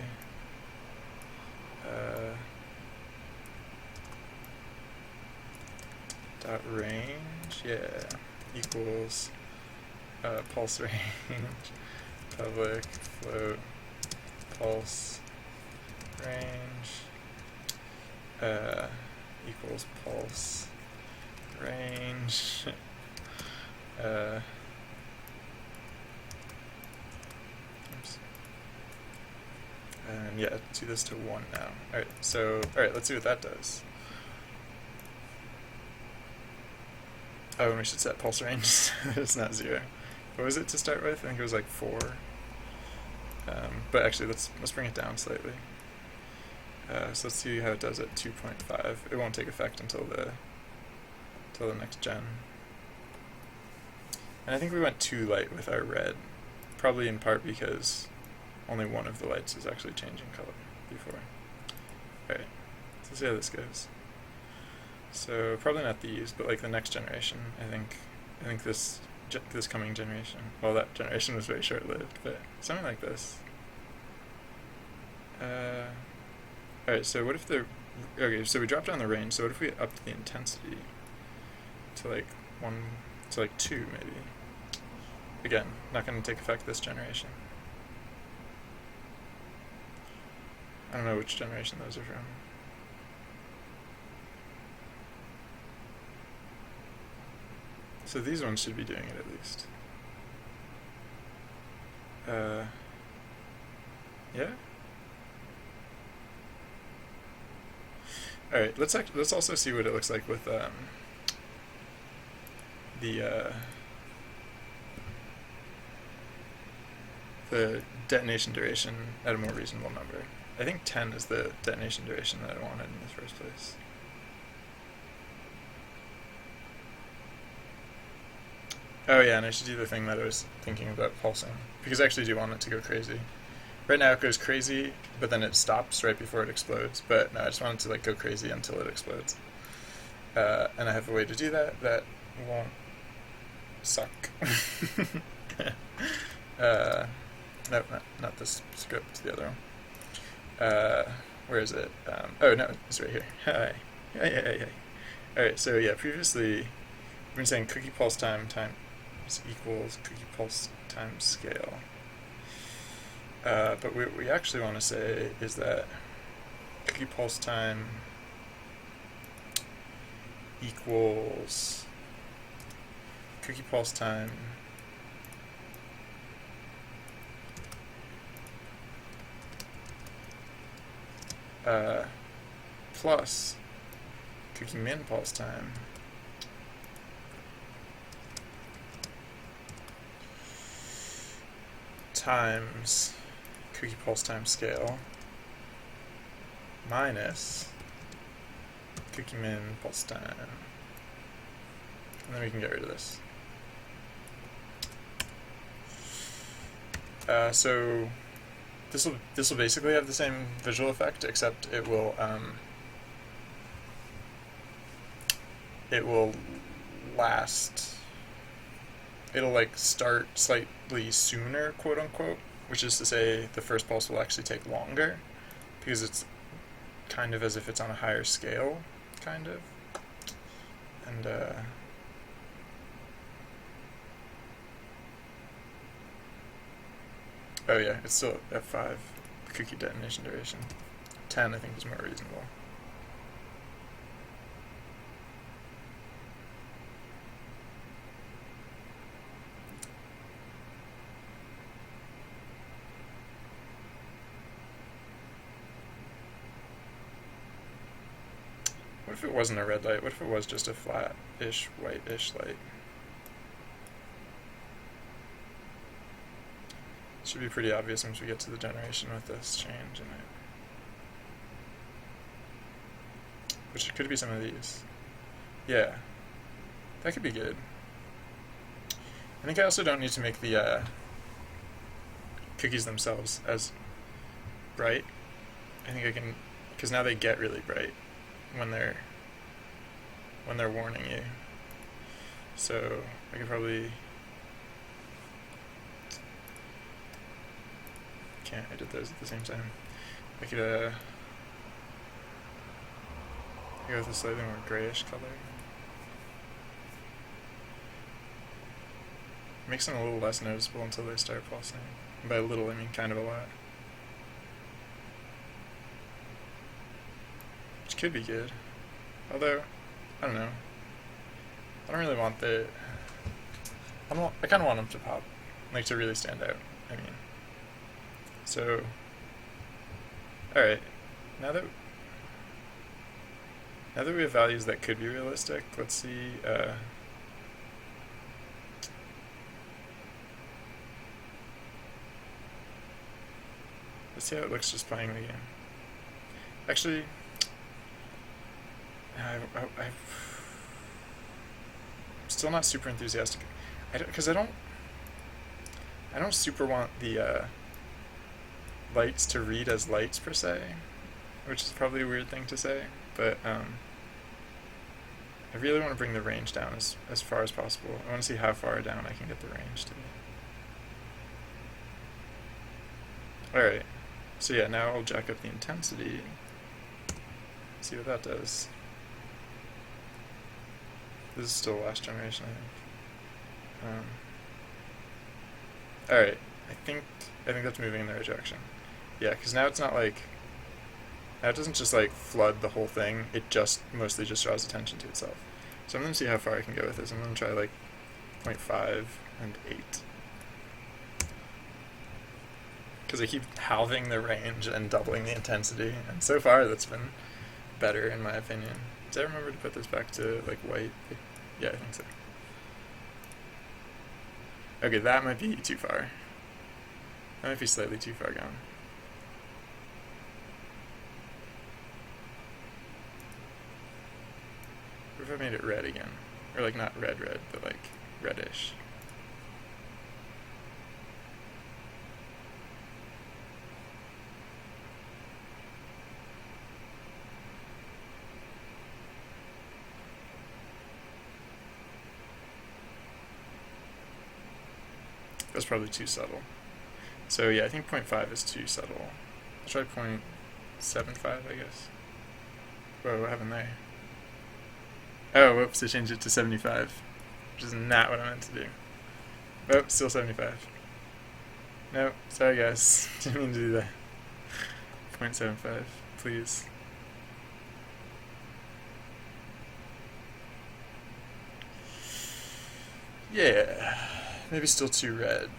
Dot range, yeah, equals pulse range, public float pulse range equals pulse range. Oops. And yeah, do this to 1 now. Alright, so, alright, let's see what that does. Oh, and we should set pulse range. It's not 0. What was it to start with? I think it was like 4. But actually, let's bring it down slightly. So let's see how it does at 2.5. It won't take effect until the next gen. And I think we went too light with our red, probably in part because only one of the lights is actually changing color before. Alright, let's see how this goes. So probably not these, but like the next generation. I think this coming generation. Well, that generation was very short-lived, but something like this. Alright, so what if okay, so we dropped down the range. So what if we upped the intensity to like 2 maybe? Again, not going to take effect this generation. I don't know which generation those are from. So these ones should be doing it at least. Yeah? Alright, let's also see what it looks like with the detonation duration at a more reasonable number. I think 10 is the detonation duration that I wanted in the first place. Oh yeah, and I should do the thing that I was thinking about pulsing, because I actually do want it to go crazy. Right now it goes crazy, but then it stops right before it explodes. But no, I just want it to like go crazy until it explodes. And I have a way to do that that won't suck. No, not this script, the other one. Where is it? Oh no, it's right here. Hi. Hey. Alright, so yeah, previously we've been saying cookie pulse time equals cookie pulse time scale. But what we actually want to say is that cookie pulse time equals cookie pulse time plus cookie min pulse time times cookie pulse time scale minus cookie min pulse time. And then we can get rid of this. So this will basically have the same visual effect, except it will last. It'll like start slightly sooner, quote unquote, which is to say the first pulse will actually take longer because it's kind of as if it's on a higher scale, kind of. And oh yeah, it's still F5, the cookie detonation duration. 10 I think is more reasonable. What if it wasn't a red light? What if it was just a flat-ish, white-ish light? Should be pretty obvious once we get to the generation with this change in it. Which could be some of these. Yeah, that could be good. I think I also don't need to make the cookies themselves as bright. I think I can, because now they get really bright when they're warning you. So I could probably I did those at the same time. I could go with a slightly more grayish color. Makes them a little less noticeable until they start pulsing. And by a little, I mean kind of a lot. Which could be good. Although, I don't know. I don't really want the... I kind of want them to pop. Like, to really stand out, I mean. So, alright, now that we have values that could be realistic, let's see, let's see how it looks just playing the game. Actually, I'm still not super enthusiastic, because I don't super want the, lights to read as lights per se, which is probably a weird thing to say, but I really want to bring the range down as far as possible. I want to see how far down I can get the range to be. Alright, so yeah, now I'll jack up the intensity, see what that does. This is still last generation, I think. Alright, I think that's moving in the right direction. Yeah, because now it's not like... Now it doesn't just like flood the whole thing, it just mostly just draws attention to itself. So I'm going to see how far I can go with this. I'm going to try like 0.5 and 8. Because I keep halving the range and doubling the intensity, and so far that's been better in my opinion. Did I remember to put this back to like white? Yeah, I think so. Okay, that might be too far. That might be slightly too far gone. What if I made it red again? Or like not red, but like reddish. That's probably too subtle. So yeah, I think 0.5 is too subtle. I'll try 0.75, I guess. Whoa, what happened there? Oh, whoops, I changed it to 75, which is not what I meant to do. Oh, still 75. No, sorry guys, didn't mean to do that. 0.75, please. Yeah, maybe still too red.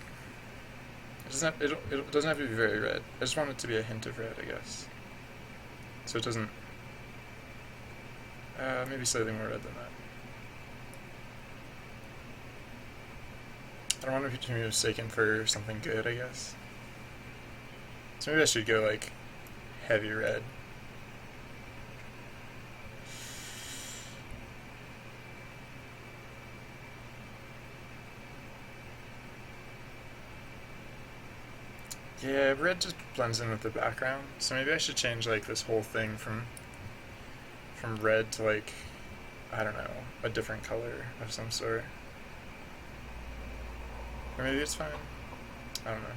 It doesn't have to be very red. I just want it to be a hint of red, I guess. So it doesn't... Maybe slightly more red than that. I don't want to be mistaken for something good, I guess. So maybe I should go like heavy red. Yeah, red just blends in with the background. So maybe I should change like this whole thing from red to like, I don't know, a different color of some sort. Or maybe it's fine. I don't know.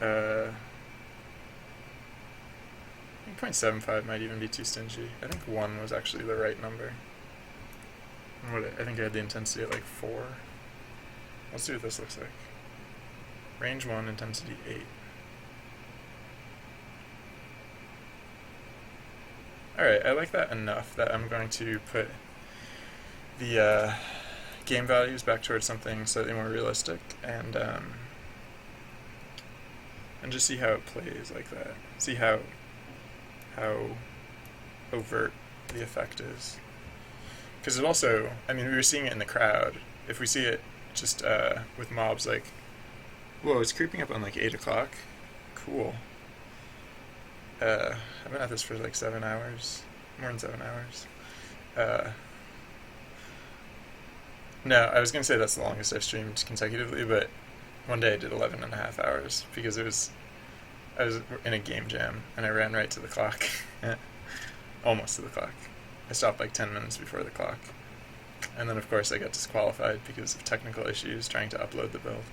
I think 0.75 might even be too stingy. I think 1 was actually the right number. I think I had the intensity at like 4. Let's see what this looks like. Range 1, intensity 8. Alright, I like that enough that I'm going to put the game values back towards something slightly more realistic and just see how it plays like that. See how overt the effect is. Because it also, I mean, we were seeing it in the crowd. If we see it just with mobs, like, whoa, it's creeping up on like 8 o'clock. Cool. I've been at this for like 7 hours. More than 7 hours. No, I was going to say that's the longest I've streamed consecutively, but one day I did 11.5 hours because I was in a game jam and I ran right to the clock. Almost to the clock. I stopped like 10 minutes before the clock. And then of course I got disqualified because of technical issues trying to upload the build.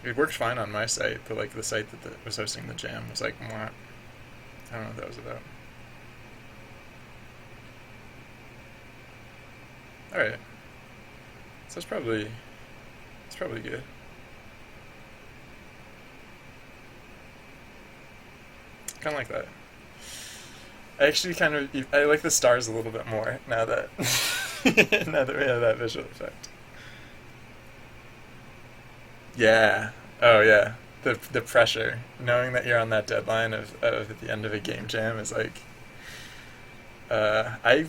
It worked fine on my site, but like the site that was hosting the jam was like, mwah. I don't know what that was about. Alright. So it's probably good. Kinda like that. I actually I like the stars a little bit more now that now that we have that visual effect. Yeah. Oh yeah. The pressure, knowing that you're on that deadline of at the end of a game jam is like. I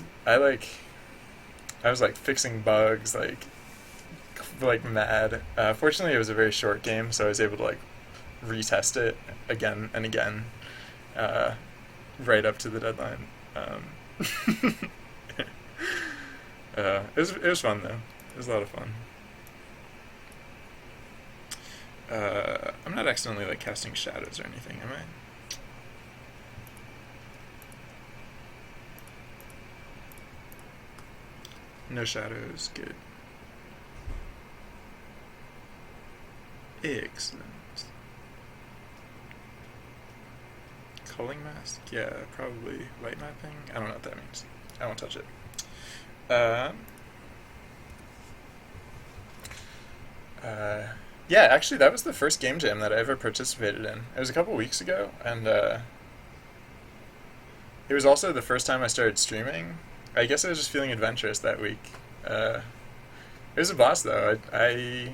was like fixing bugs like mad. Fortunately, it was a very short game, so I was able to like retest it again and again. Right up to the deadline. It was fun though. It was a lot of fun. I'm not accidentally like casting shadows or anything, am I? No shadows, good. Excellent. Culling mask? Yeah, probably light mapping. I don't know what that means. I won't touch it. Yeah, actually, that was the first game jam that I ever participated in. It was a couple weeks ago, and it was also the first time I started streaming. I guess I was just feeling adventurous that week. It was a blast, though. I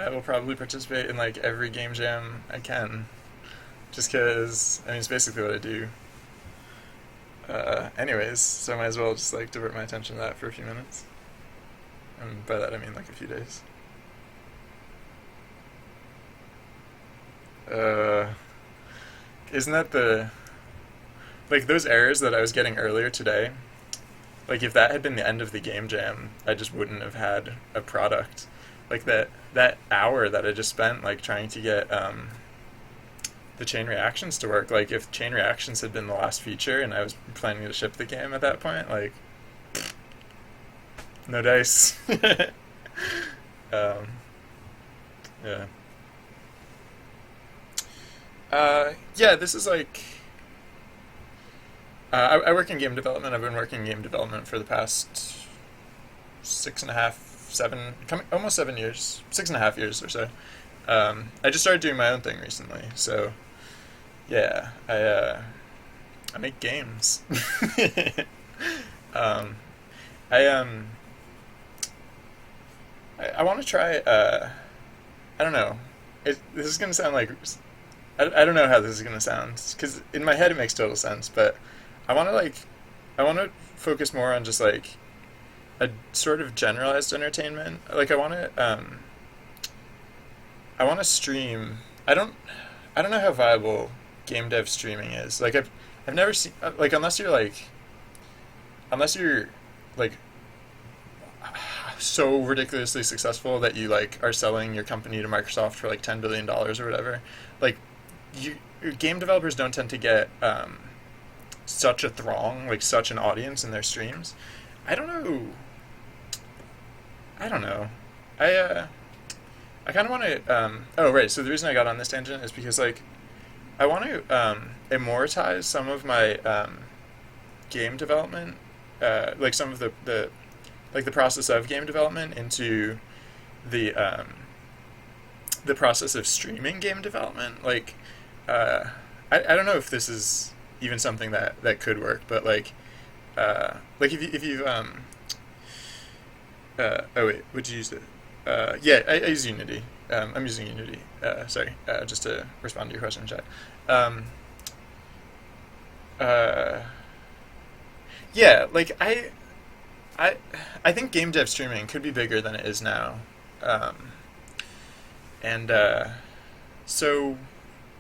will probably participate in like every game jam I can. Just because, I mean, it's basically what I do. Anyways, so I might as well just like divert my attention to that for a few minutes. And by that I mean like a few days. Isn't that like those errors that I was getting earlier today? Like if that had been the end of the game jam, I just wouldn't have had a product. Like that hour that I just spent like trying to get the chain reactions to work. Like if chain reactions had been the last feature and I was planning to ship the game at that point, like no dice. Yeah. Yeah, this is like I work in game development. I've been working in game development for the past 6.5, 7, almost 7 years, 6.5 years or so. I just started doing my own thing recently, so yeah, I make games. I want to try. I don't know. This is gonna sound like I don't know how this is gonna sound because in my head it makes total sense, but I want to like I want to focus more on just like a sort of generalized entertainment. Like I want to stream. I don't know how viable game dev streaming is. Like I've never seen like unless you're like so ridiculously successful that you like are selling your company to Microsoft for like $10 billion or whatever. Like you game developers don't tend to get such a throng, like such an audience in their streams. I don't know. I don't know. I kind of want to. Oh, right. So the reason I got on this tangent is because like I want to immortalize some of my game development, like some of the like the process of game development into the process of streaming game development. I don't know if this is even something that could work, but like if you oh wait, would you use it? Yeah, I use Unity. I'm using Unity. Sorry, just to respond to your question, chat. Um, uh, yeah, like I, I think game dev streaming could be bigger than it is now, um, and so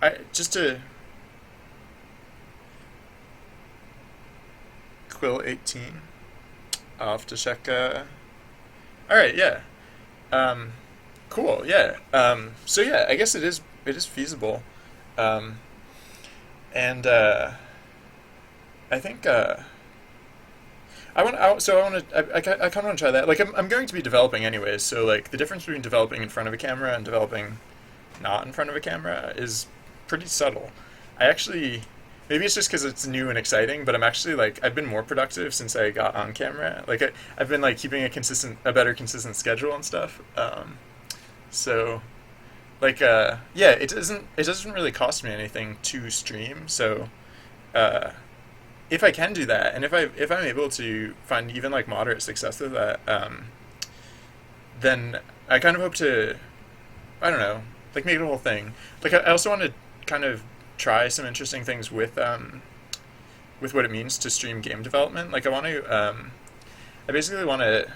I just to Quill 18. I'll have to check. All right, yeah. Um, cool. Yeah. So yeah, I guess it is feasible, um, and I think I want to I kind of want to try that. Like I'm going to be developing anyways, so like the difference between developing in front of a camera and developing not in front of a camera is pretty subtle. I actually maybe it's just because it's new and exciting, but I'm actually like I've been more productive since I got on camera. Like I've been like keeping a better consistent schedule and stuff. So like yeah, it doesn't really cost me anything to stream. So uh, if I can do that, and if I'm able to find even like moderate success with that, then I kind of hope to I don't know like make it a whole thing. Like I also want to kind of try some interesting things with what it means to stream game development. Like I basically want to.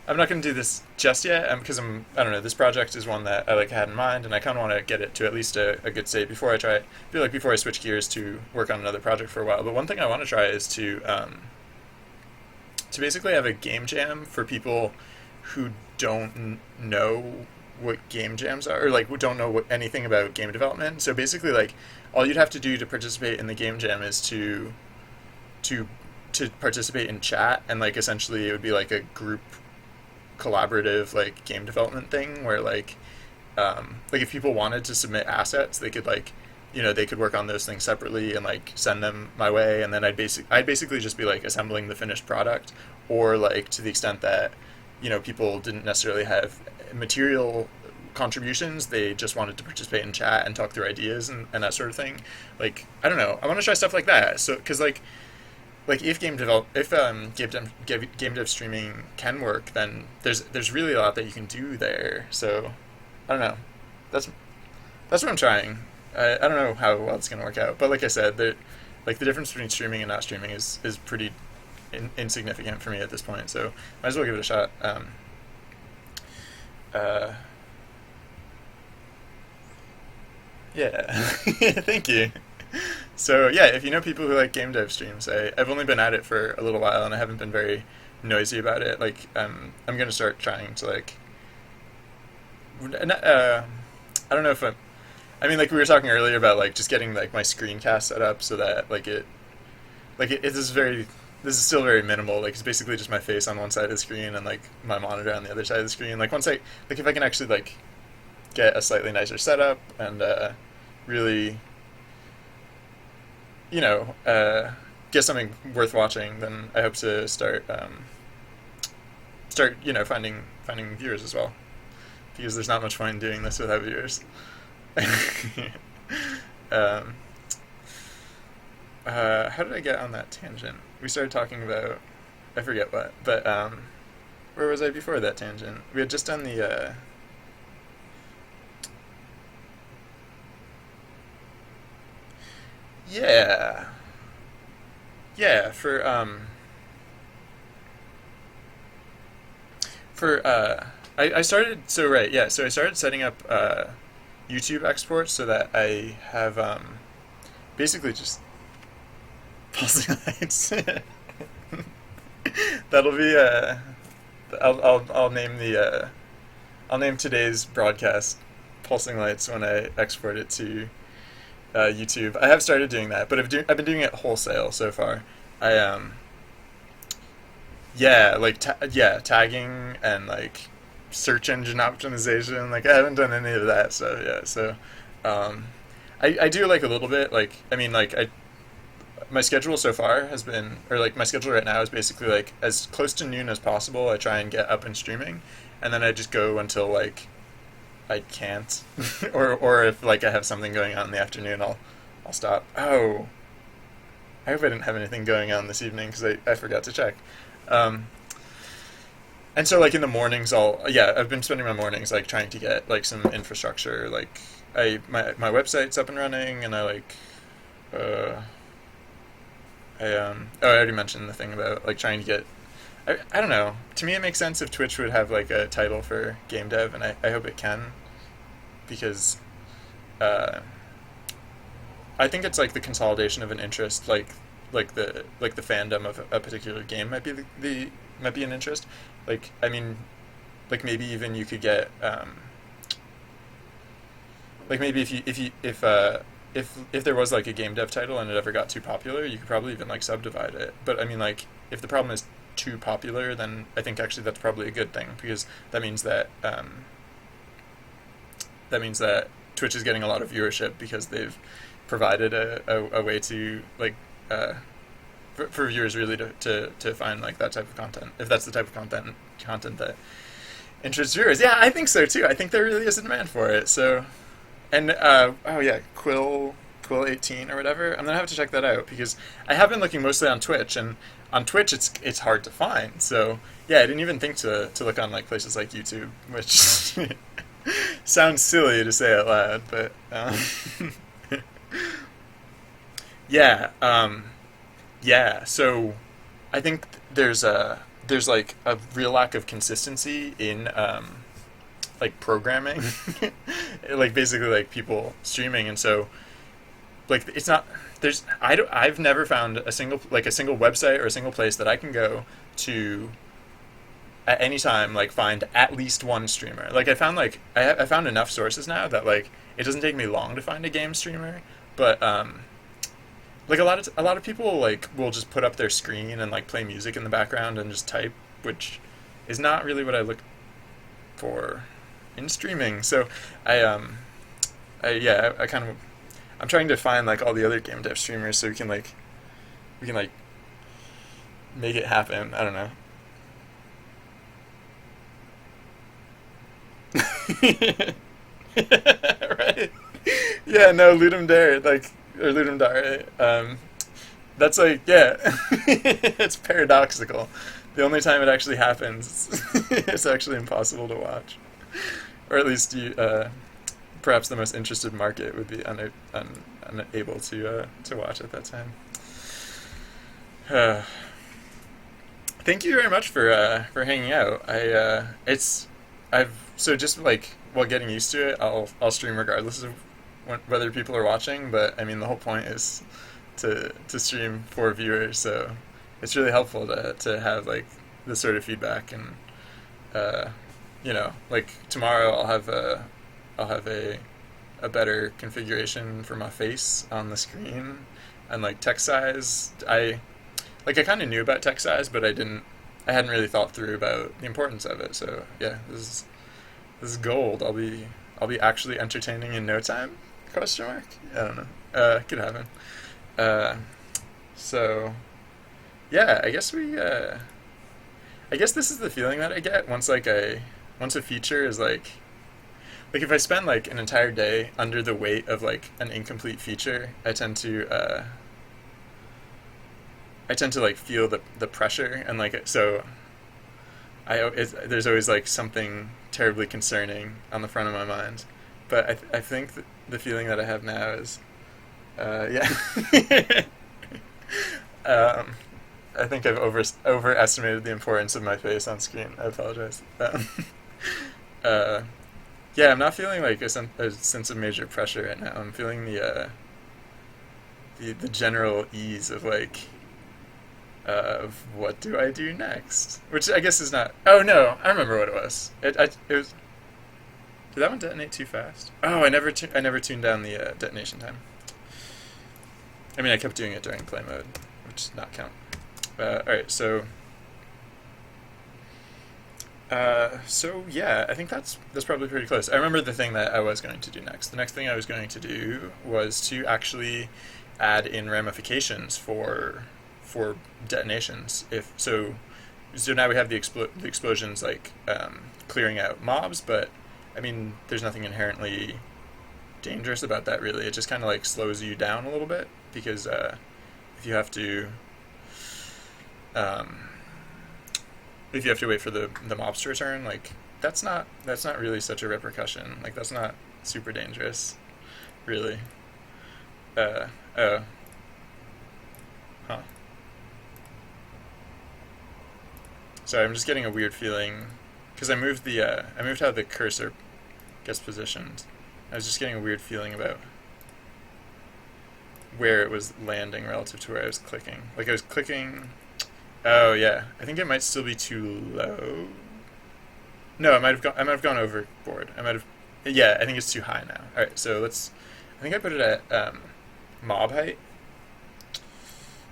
I'm not going to do this just yet because I don't know. This project is one that I like had in mind, and I kind of want to get it to at least a good state before I try. I feel like before I switch gears to work on another project for a while. But one thing I want to try is to basically have a game jam for people who don't know what game jams are, or like who don't know anything about game development. So basically, like all you'd have to do to participate in the game jam is to participate in chat, and like essentially it would be like a group collaborative like game development thing where like if people wanted to submit assets, they could like they could work on those things separately and like send them my way, and then I'd basically just be like assembling the finished product, or like to the extent that people didn't necessarily have material contributions, they just wanted to participate in chat and talk through ideas and that sort of thing. Like I don't know, I want to try stuff like that. So because like if game dev streaming can work, then there's really a lot that you can do there. So I don't know. That's what I'm trying. I don't know how well it's gonna work out, but like I said, the difference between streaming and not streaming is pretty insignificant for me at this point. So might as well give it a shot. Uh, yeah, thank you. So yeah, if you know people who like game dev streams, I've only been at it for a little while and I haven't been very noisy about it. Like I'm gonna start trying to like. I don't know if I mean, like we were talking earlier about like just getting like my screencast set up so that it is very. This is still very minimal. Like it's basically just my face on one side of the screen and like my monitor on the other side of the screen. Like if I can actually like get a slightly nicer setup and really get something worth watching, then I hope to start finding viewers as well, because there's not much fun doing this without viewers. um, how did I get on that tangent? We started talking about I forget what, but where was I before that tangent? We had just done the Yeah, yeah. I started so right yeah so I started setting up YouTube exports so that I have basically just pulsing lights. That'll be I'll name I'll name today's broadcast pulsing lights when I export it to YouTube. I have started doing that, but I've been doing it wholesale so far. I Yeah, like tagging and like search engine optimization. Like I haven't done any of that stuff yet. So um, I do like a little bit. Like I mean, like I my schedule so far has been, or like my schedule right now is basically like as close to noon as possible. I try and get up and streaming, and then I just go until like I can't, or if like I have something going on in the afternoon, I'll stop. Oh, I hope I didn't have anything going on this evening because I forgot to check. Um, and so like in the mornings, I've been spending my mornings like trying to get like some infrastructure. Like my website's up and running, and I like uh, I already mentioned the thing about like trying to get. I don't know. To me, it makes sense if Twitch would have like a title for game dev, and I hope it can, because uh, I think it's like the consolidation of an interest, like the fandom of a particular game might be the might be an interest. Like I mean, like maybe even you could get like maybe if there was like a game dev title and it ever got too popular, you could probably even like subdivide it. But I mean, like if the problem is too popular, then I think actually that's probably a good thing, because that means that Twitch is getting a lot of viewership because they've provided a way to like for viewers really to find like that type of content, if that's the type of content that interests viewers. Yeah, I think so too. I think there really is a demand for it. So, and oh yeah, Quill 18 or whatever. I'm gonna have to check that out because I have been looking mostly on Twitch, and on Twitch it's hard to find. So yeah, I didn't even think to look on like places like YouTube, which sounds silly to say out loud, but yeah, yeah. So I think there's like a real lack of consistency in like programming, like basically like people streaming, and so like it's not I've never found a single website or a single place that I can go to at any time like find at least one streamer. Like I found enough sources now that like it doesn't take me long to find a game streamer, but like a lot of people like will just put up their screen and like play music in the background and just type, which is not really what I look for in streaming. So I kind of I'm trying to find like all the other game dev streamers so we can like make it happen. I don't know. Right? Yeah, no, Ludum Dare, like, or Ludum Dare. That's like, yeah, it's paradoxical. The only time it actually happens, it's actually impossible to watch, or at least perhaps the most interested market would be unable to watch at that time. Thank you very much for hanging out. I've so just like while getting used to it, I'll stream regardless of whether people are watching. But I mean, the whole point is to stream for viewers, so it's really helpful to have like this sort of feedback. And like tomorrow I'll have a better configuration for my face on the screen, and like text size. I kind of knew about text size, but I hadn't really thought through about the importance of it. So yeah, this is gold. I'll be actually entertaining in no time? Question mark. I don't know. Could happen. So yeah, I guess I guess this is the feeling that I get once once a feature is like if I spend like an entire day under the weight of like an incomplete feature, I tend to like feel the pressure, and like so there's always like something terribly concerning on the front of my mind. But I think the feeling that I have now is Yeah. um, I think I've overestimated the importance of my face on screen. I apologize. Uh, yeah, I'm not feeling like a sense of major pressure right now. I'm feeling the general ease of like of what do I do next, which I guess is not. Oh no, I remember what it was. It was. Did that one detonate too fast? Oh, I never tuned down the detonation time. I mean, I kept doing it during play mode, which does not count. All right, so yeah, I think that's probably pretty close. I remember the thing that I was going to do next. The next thing I was going to do was to actually add in ramifications for detonations. If so, so now we have the explosions like clearing out mobs, but I mean, there's nothing inherently dangerous about that really. It just kind of like slows you down a little bit because if you have to um, if you have to wait for the mobs to return, like that's not really such a repercussion. Like that's not super dangerous, really. Uh, oh, huh. Sorry, I'm just getting a weird feeling because I moved how the cursor gets positioned. I was just getting a weird feeling about where it was landing relative to where I was clicking. Like I was clicking. Oh yeah, I think it might still be too low. No, I might have gone overboard. I might have. Yeah, I think it's too high now. All right, so let's. I think I put it at mob height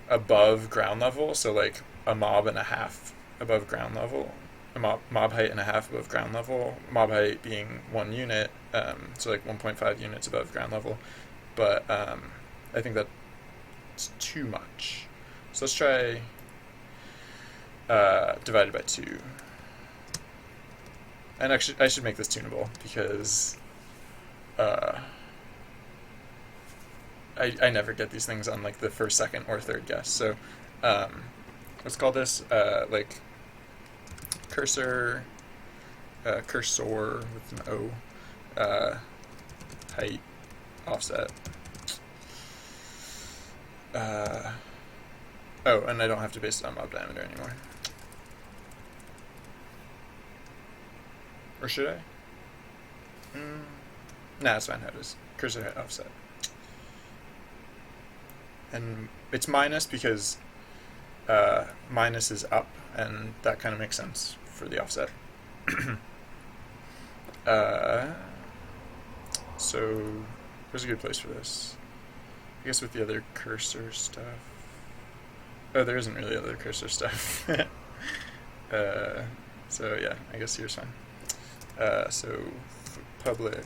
above ground level. So like a mob and a half above ground level. A mob height and a half above ground level. Mob height being 1 unit, so like 1.5 units above ground level. But I think that's too much. So let's try divided by 2. And actually, I should make this tunable because I never get these things on like the first, second, or third guess. So let's call this like cursor with an O height offset. Oh, and I don't have to base it on mob diameter anymore. Or should I? Nah, it's fine how it is. Cursor height offset. And it's minus because minus is up, and that kind of makes sense for the offset. So, where's a good place for this? I guess with the other cursor stuff. Oh, there isn't really other cursor stuff. So yeah, I guess here's fine. So public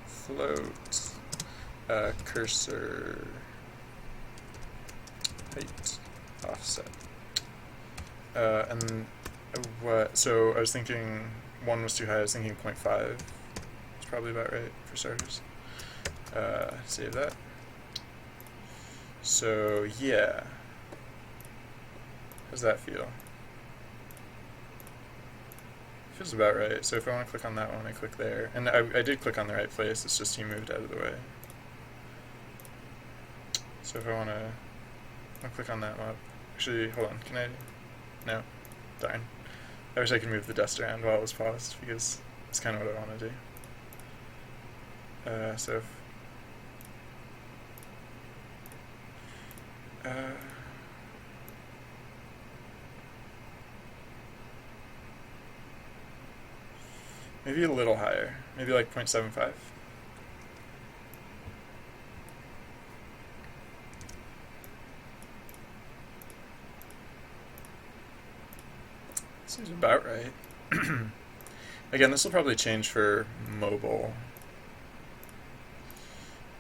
float cursor height offset. And what? So I was thinking 1 was too high. I was thinking 0.5. It's probably about right for starters. Save that. So yeah, how's that feel? Feels about right. So if I want to click on that one, I click there. And I did click on the right place, it's just he moved out of the way. So if I want to click on that mob. Actually, hold on, can I? No. Darn. I wish I could move the dust around while it was paused, because it's kind of what I want to do. So if... maybe a little higher. Maybe like 0.75. Seems about right. Again, this will probably change for mobile.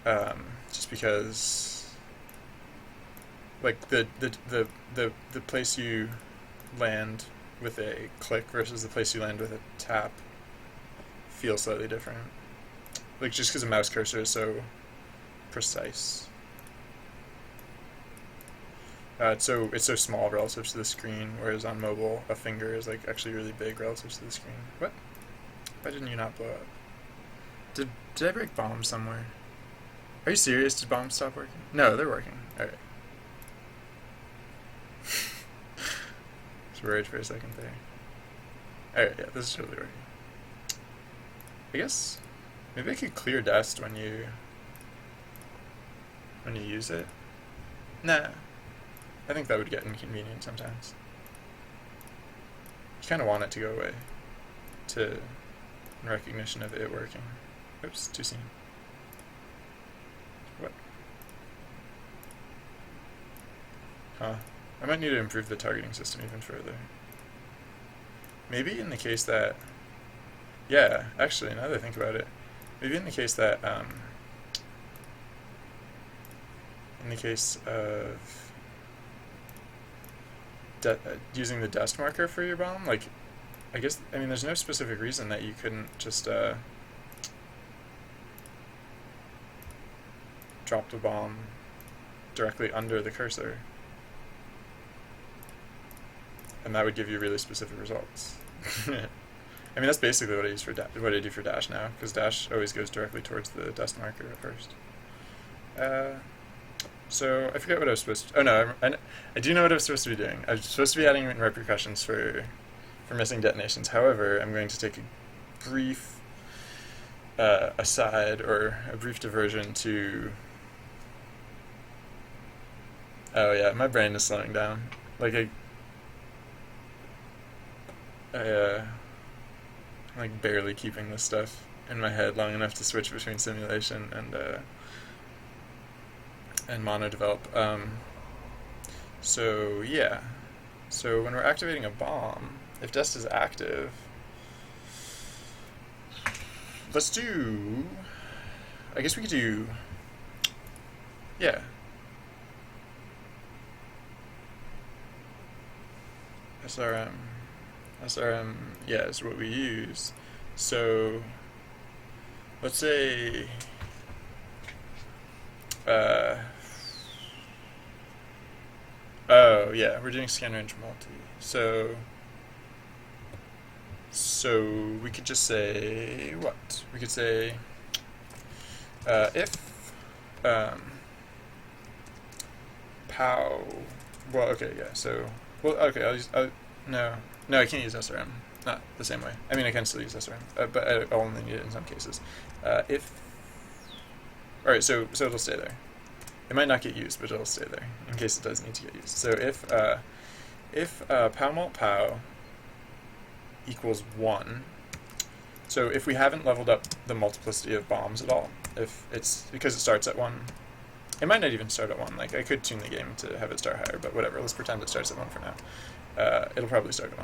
Just because like the place you land with a click versus the place you land with a tap feel slightly different. Like just because a mouse cursor is so precise. It's so small relative to the screen, whereas on mobile a finger is like actually really big relative to the screen. What? Why didn't you not blow up? Did I break bombs somewhere? Are you serious? Did bombs stop working? No, they're working. Alright. Just worried for a second there. Alright, yeah, this is totally working. I guess maybe I could clear dust when you use it. Nah. I think that would get inconvenient sometimes. You kind of want it to go away in recognition of it working. Oops, too soon. What? Huh. I might need to improve the targeting system even further. Maybe in the case that... Yeah, actually, now that I think about it, maybe in the case that, in the case of using the dust marker for your bomb, like, I guess, I mean, there's no specific reason that you couldn't just, drop the bomb directly under the cursor. And that would give you really specific results. I mean, that's basically what I use for what I do for dash now, because dash always goes directly towards the dust marker at first. So I forget what I was supposed to. Oh no, I do know what I was supposed to be doing. I was supposed to be adding in repercussions for missing detonations. However, I'm going to take a brief aside or a brief diversion to. Oh yeah, my brain is slowing down. Like I'm like barely keeping this stuff in my head long enough to switch between simulation and mono develop. So yeah, so when we're activating a bomb, if dust is active, let's do. I guess we could do. Yeah. SRM, yeah, is what we use. So, let's say, oh yeah, we're doing scan range multi. So we could just say what? We could say if pow. Well, okay, yeah. So okay, no, I can't use SRM. Not the same way. I mean, I can still use SRM, but I'll only need it in some cases. If all right, so it'll stay there. It might not get used, but it'll stay there in case it does need to get used. So if pow mult pow equals 1, so if we haven't leveled up the multiplicity of bombs at all, if it's because it starts at 1, it might not even start at 1. Like I could tune the game to have it start higher, but whatever. Let's pretend it starts at 1 for now. It'll probably start at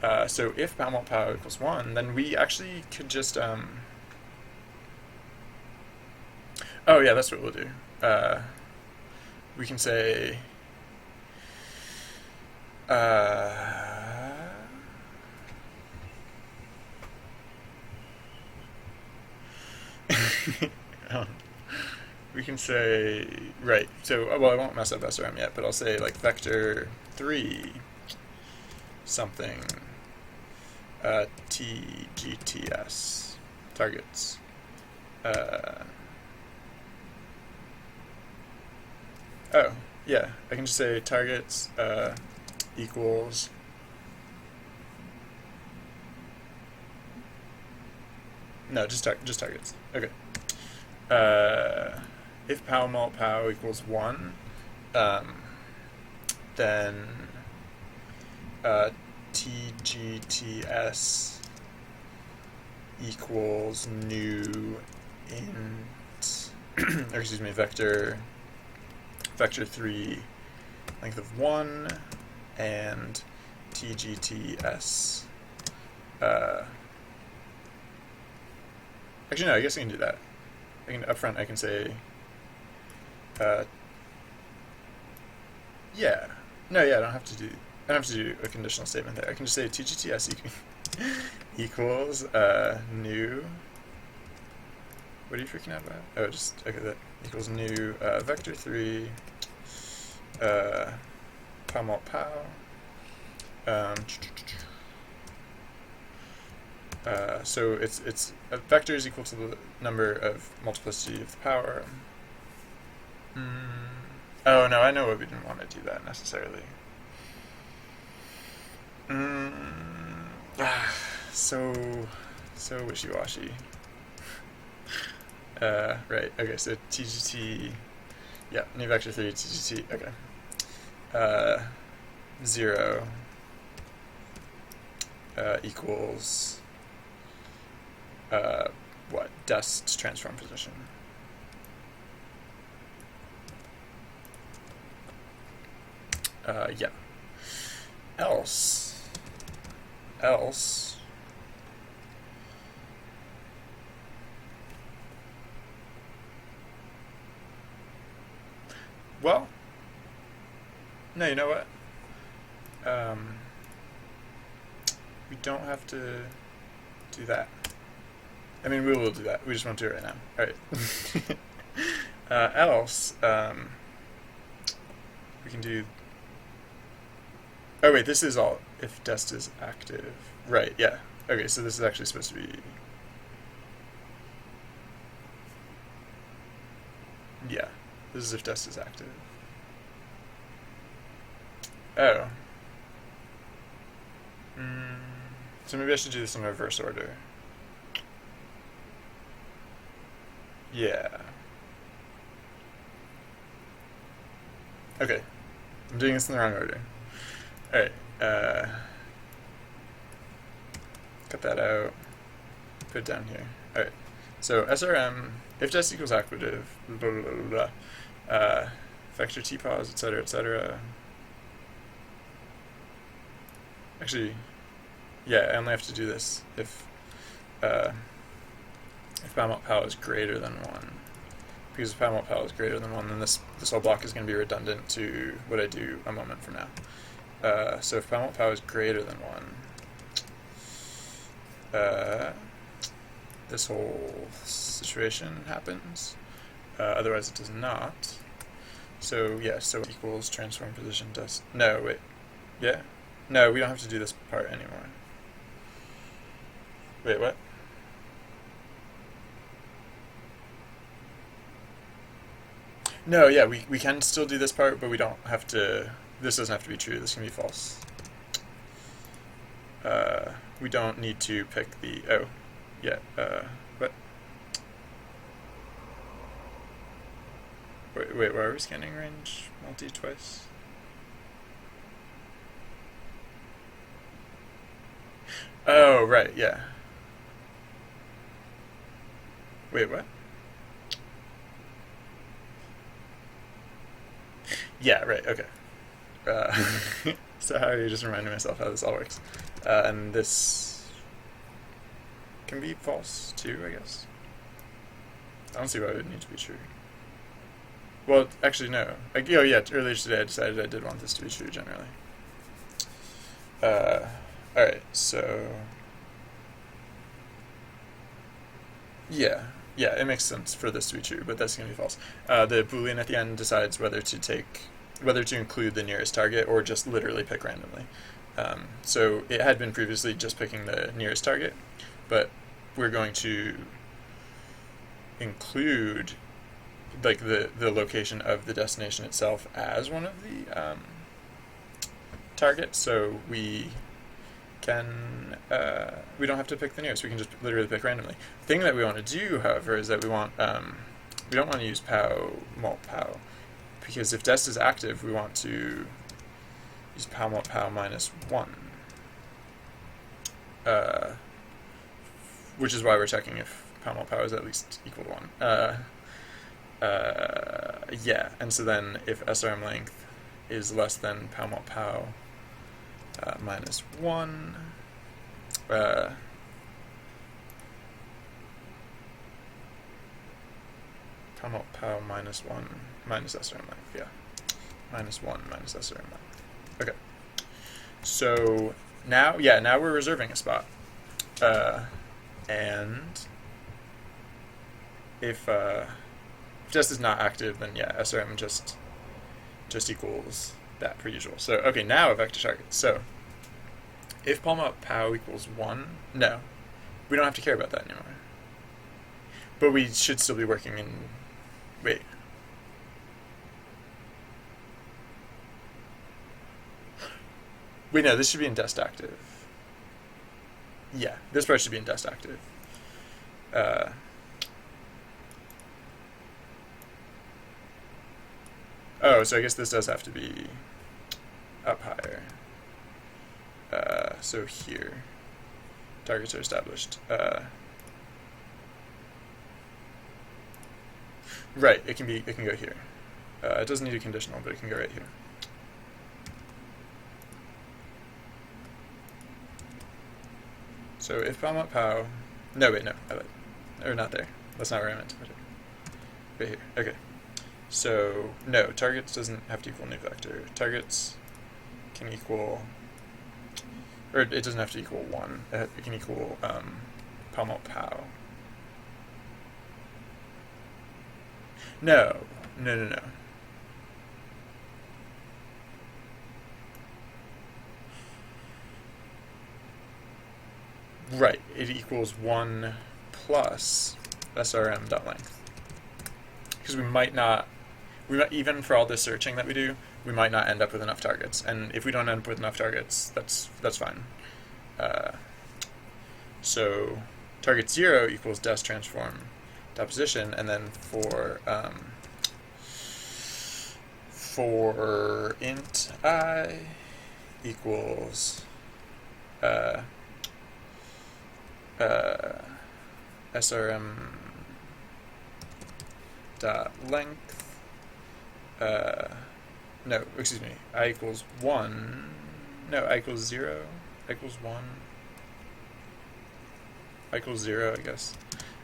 1. So if pow mult pow equals 1, then we actually could just oh yeah, that's what we'll do. We can say we can say, right, so, well, I won't mess up SRM yet, but I'll say, like, vector 3 something TGTS targets. Oh, yeah, I can just say targets equals no, just targets. Okay. If pow mult pow equals 1, then TGTS equals new int or excuse me, vector 3 length of 1 and TGTS actually no, I guess I can do that. I can upfront I can say yeah. No, yeah, I don't have to do a conditional statement there. I can just say TGTS equals new. What are you freaking out about? Oh, just okay. That equals new vector 3 pow mult pow. So it's a vector is equal to the number of multiplicity of the power. Oh no, I know what we didn't want to do that necessarily. So wishy-washy. Right. Okay. So TGT. Yeah. New vector 3 TGT. Okay. 0 equals what? Dust transform position. Yeah. Else. Well, no, you know what? We don't have to do that. I mean, we will do that. We just won't do it right now. All right. Else, we can do. Oh wait, this is all if dest is active. Right. Yeah. Okay. So this is actually supposed to be. Yeah. This is if dest is active. Oh. So maybe I should do this in reverse order. Yeah. Okay. I'm doing this in the wrong order. Alright. Cut that out. Put it down here. Alright. So SRM, if dest equals active, blah, blah, blah, blah, vector tpos, etc., etc. Actually, yeah, I only have to do this if PoW is greater than 1. Because if PoW is greater than 1, then this whole block is going to be redundant to what I do a moment from now. So if PoW is greater than 1, this whole situation happens. Otherwise it does not. So yeah, so equals transform position dust. No, wait. Yeah? No, we don't have to do this part anymore. Wait, what? No, yeah, we can still do this part, but we don't have to. This doesn't have to be true. This can be false. We don't need to pick the. Oh, yeah. What? Wait, why are we scanning range multi twice? Oh, right, yeah. Wait, what? Yeah, right, okay. So how are you just reminding myself how this all works? And this can be false too, I guess. I don't see why it would need to be true. Well, actually, no. Yeah, earlier today I decided I did want this to be true generally. Alright, so. Yeah, it makes sense for this to be true, but that's going to be false. The Boolean at the end decides whether to include the nearest target or just literally pick randomly. So it had been previously just picking the nearest target, but we're going to include like the location of the destination itself as one of the targets. So we don't have to pick the nearest. We can just literally pick randomly. The thing that we want to do, however, is that we don't want to use POW mult POW, because if dest is active, we want to use POW mult POW -1, which is why we're checking if POW mult POW is at least equal to 1. Yeah, and so then if SRM length is less than POW mult POW -1, POW mult POW -1 minus SRM length, yeah. -1 minus SRM length. Okay. So now we're reserving a spot. And if dest is not active, then yeah, SRM just equals that per usual. So okay, now a vector target. So if POW equals 1, no, we don't have to care about that anymore. But we should still be working in. Wait. Wait, no, this should be in dest active. Yeah, this part should be in dest active. Oh, so I guess this does have to be up higher. So here, targets are established. Right, it can go here. It doesn't need a conditional, but it can go right here. So if POW up POW, no wait, no, or not there. That's not where I meant to put it. Right here. Okay. So no, targets doesn't have to equal new vector. Targets can equal, or it doesn't have to equal 1. It can equal POW up POW. No. Right, it equals 1 plus srm.length. Because we might even for all this searching that we do, we might not end up with enough targets. And if we don't end up with enough targets, that's fine. So target 0 equals dest transform dot position, and then for int I equals srm dot length. No, excuse me. I equals 1. No, I equals 0. I equals 1. I equals 0, I guess.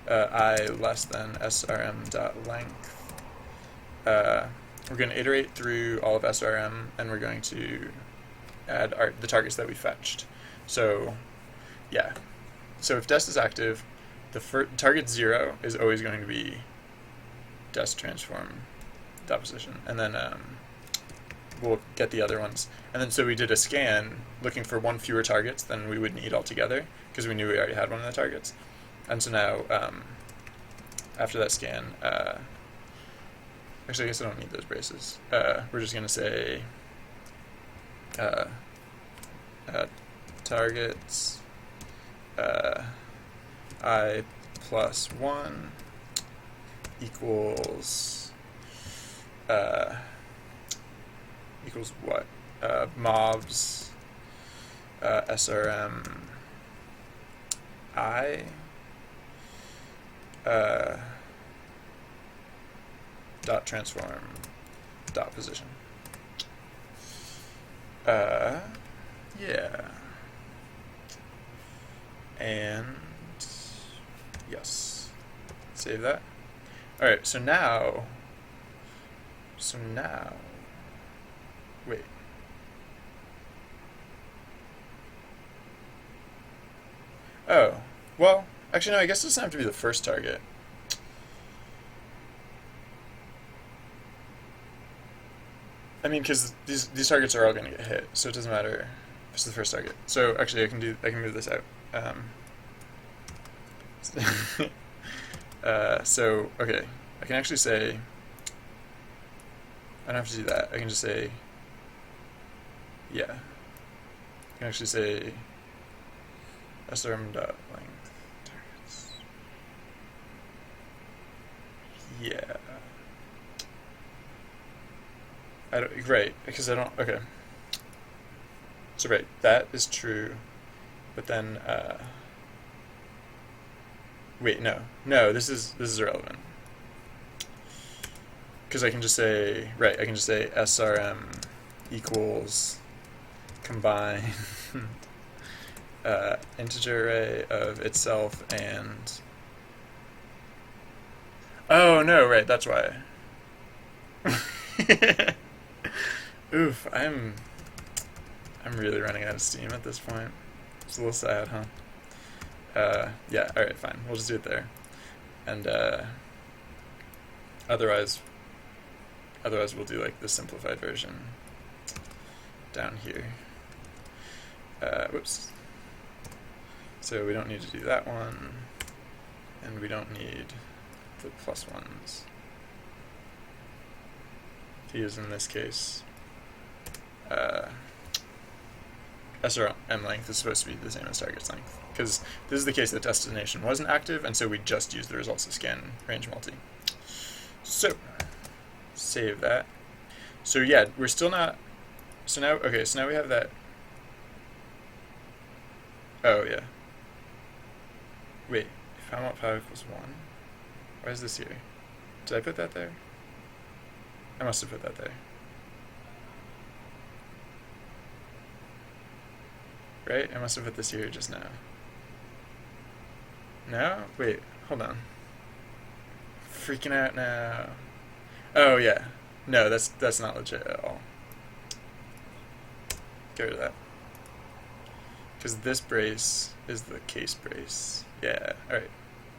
I less than srm dot length. We're going to iterate through all of srm, and we're going to add the targets that we fetched. So, yeah. So if dest is active, the target 0 is always going to be dest transform dot position, and then we'll get the other ones. And then so we did a scan looking for 1 fewer targets than we would need altogether, because we knew we already had one of the targets. And so now, after that scan, actually I guess I don't need those braces. We're just going to say targets I plus 1 equals what? Mobs srm I dot transform dot position. Yeah. And yes, save that. All right, so now, wait. Oh, well, actually no, I guess it doesn't have to be the first target. I mean, because these targets are all going to get hit, so it doesn't matter if it's the first target. So actually, I can move this out. So okay, I can actually say, I don't have to do that. I can just say, yeah. I can actually say srm dot length targets. Yeah. Right, because I don't, okay. So right, that is true, but then, wait, no, this is irrelevant. Because I can just say, right, I can just say srm equals combine integer array of itself and, oh no, right, that's why. Oof, I'm really running out of steam at this point. It's a little sad, huh? Yeah, alright, fine. We'll just do it there. And otherwise we'll do like the simplified version down here. Whoops. So we don't need to do that one, and we don't need the plus ones. To use in this case. SRM length is supposed to be the same as target's length, because this is the case that destination wasn't active, and so we just used the results of scan range multi. So save that. So yeah, we're still not. So now, okay, so now we have that. Oh yeah. Wait, if how much power equals 1? Why is this here? Did I put that there? I must have put that there. Right? I must have put this here just now. No? Wait, hold on. Freaking out now. Oh yeah. No, that's not legit at all. Get rid of that. Because this brace is the case brace. Yeah, alright.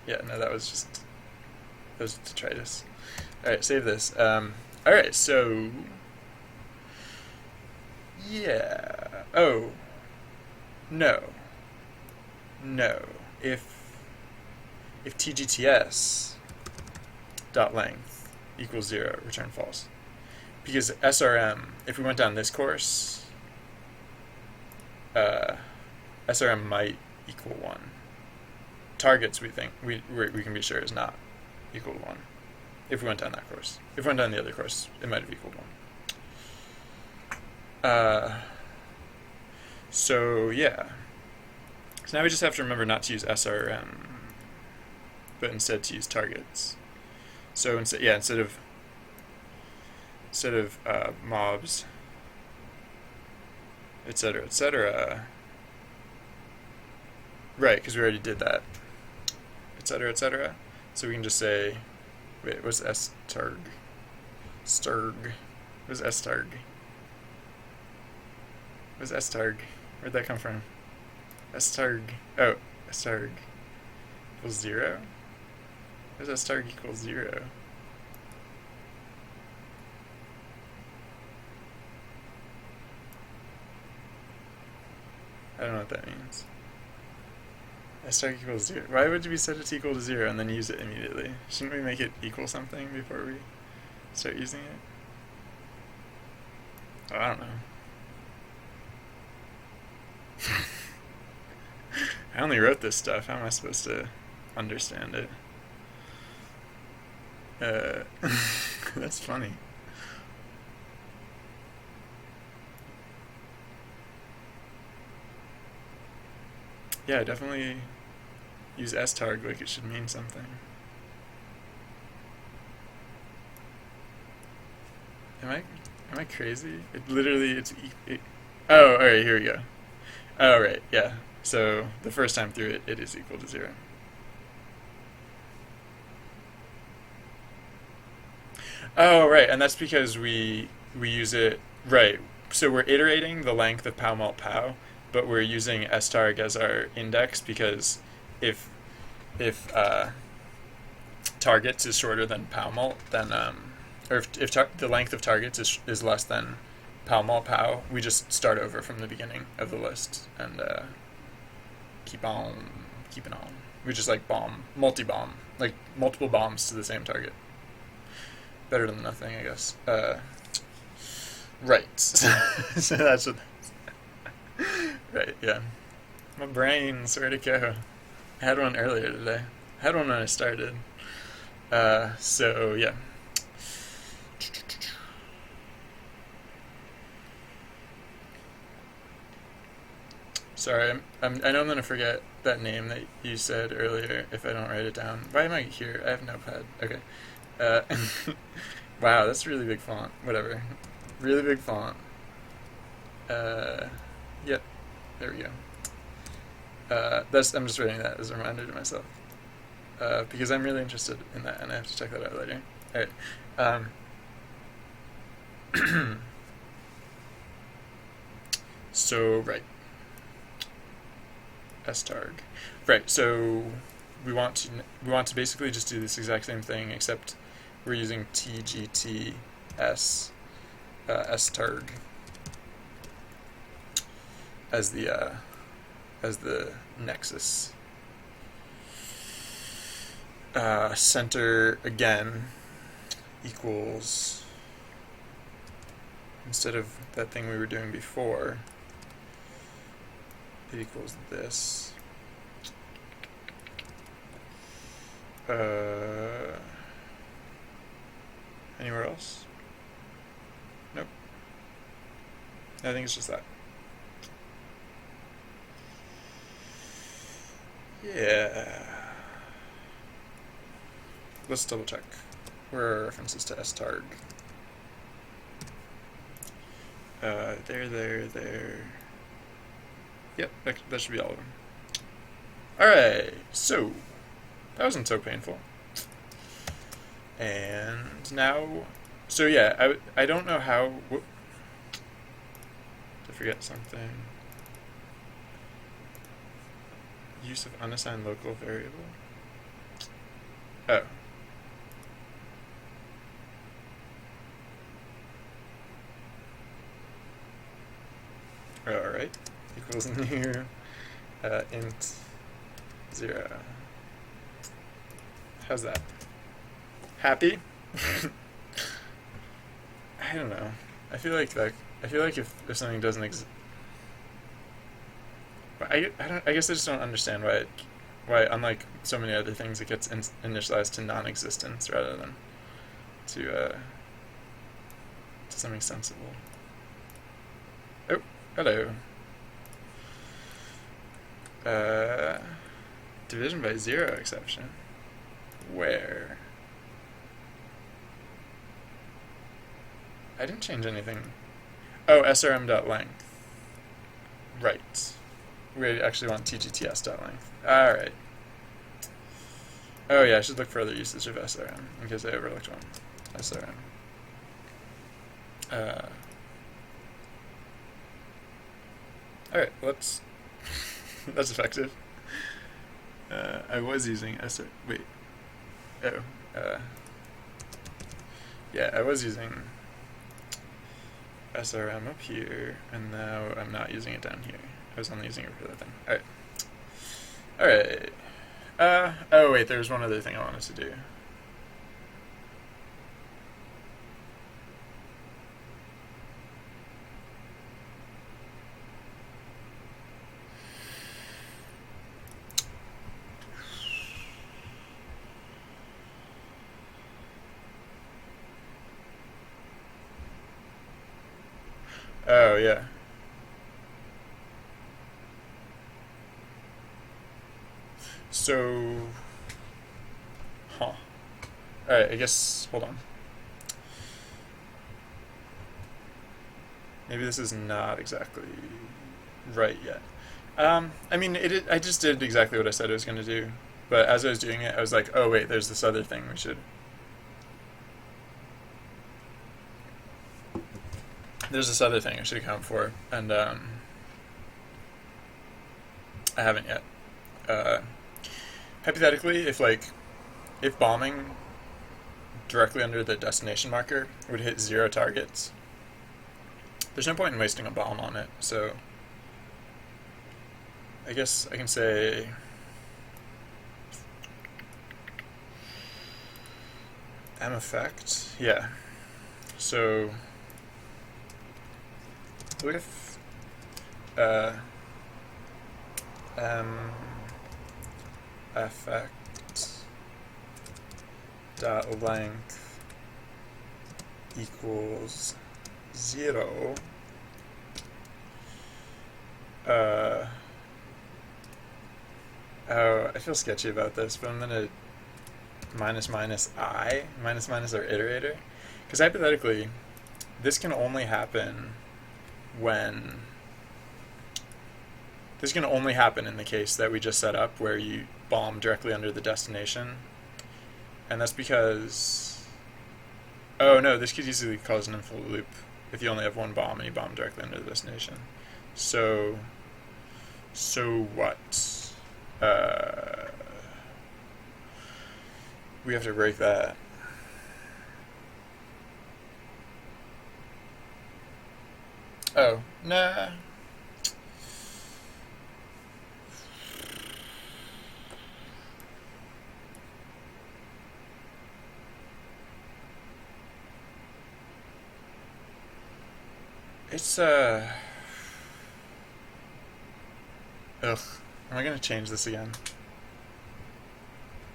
Yeah, no, that was detritus. Alright, save this. Alright, so yeah. Oh. No. If TGTS dot length equals 0, return false. Because SRM, if we went down this course, SRM might equal 1. Targets, we think we can be sure is not equal to 1. If we went down that course. If we went down the other course, it might have equaled 1. So yeah. So now we just have to remember not to use SRM, but instead to use targets. So instead of mobs, etc. Right, because we already did that. Etc. So we can just say, wait, what's S-targ? Sturg. What's S-targ? What's S-targ? Where'd that come from? S-targ. Oh, S-targ equals 0? Where's S-targ equals 0? I don't know what that means. S-targ equals 0. Why would we set it to equal to 0 and then use it immediately? Shouldn't we make it equal something before we start using it? Oh, I don't know. I only wrote this stuff. How am I supposed to understand it? That's funny. Yeah, definitely use starg like it should mean something. Am I crazy? Oh, alright, here we go. Oh, right, yeah. So the first time through it is equal to 0. Oh, right, and that's because we use it, right. So we're iterating the length of pow mult pow, but we're using starg as our index because if targets is shorter than pow mult, then or if the length of targets is less than pow mult pow, we just start over from the beginning of the list and keep on keeping on. We just like multi-bomb, like multiple bombs to the same target. Better than nothing, I guess. Right. So that's what. Right. Yeah. My brains, where'd it go? I had one earlier today. I had one when I started. So yeah. Sorry, I know I'm gonna forget that name that you said earlier if I don't write it down. Why am I here? I have no pad. Okay. Wow, that's really big font. Whatever. Really big font. Yep. There we go. I'm just writing that as a reminder to myself. Because I'm really interested in that and I have to check that out later. Alright. So, right. starg. Right, so we want to basically just do this exact same thing, except we're using TGTS starg as the nexus. Center again equals, instead of that thing we were doing before, it equals this. Anywhere else? Nope. I think it's just that. Yeah. Let's double check. Where are references to starg? There. Yep, that should be all of them. Alright, so that wasn't so painful. And now, so yeah, I don't know how, did I forget something? Use of unassigned local variable? Oh. Alright, equals new int 0. How's that? Happy? I don't know. I feel like if something doesn't exist, I guess I just don't understand why unlike so many other things it gets initialized to non-existence rather than to something sensible. Oh, hello. Division by 0 exception. Where? I didn't change anything. Oh, srm.length. Right. We actually want tgts.length. Alright. Oh yeah, I should look for other uses of srm, in case I overlooked one. srm. Alright, let's... That's effective. I was using wait. Oh. Yeah, I was using srm up here, and now I'm not using it down here. I was only using it for that thing. Alright. Oh wait, there's one other thing I wanted to do. Oh, yeah. So... Huh. Alright, I guess... Hold on. Maybe this is not exactly right yet. I mean, I just did exactly what I said I was going to do. But as I was doing it, I was like, oh wait, there's this other thing we should... There's this other thing I should account for, and I haven't yet. Hypothetically, if bombing directly under the destination marker would hit 0 targets, there's no point in wasting a bomb on it, so I guess I can say M effect, yeah. So with M effect dot length equals 0, oh, I feel sketchy about this, but I'm gonna minus I. Minus our iterator. Because hypothetically, this can only happen when... This can only happen in the case that we just set up, where you bomb directly under the destination. And that's because... Oh no, this could easily cause an infinite loop if you only have one bomb and you bomb directly under the destination. So what? We have to break that. Oh, nah. It's Ugh. Am I gonna change this again?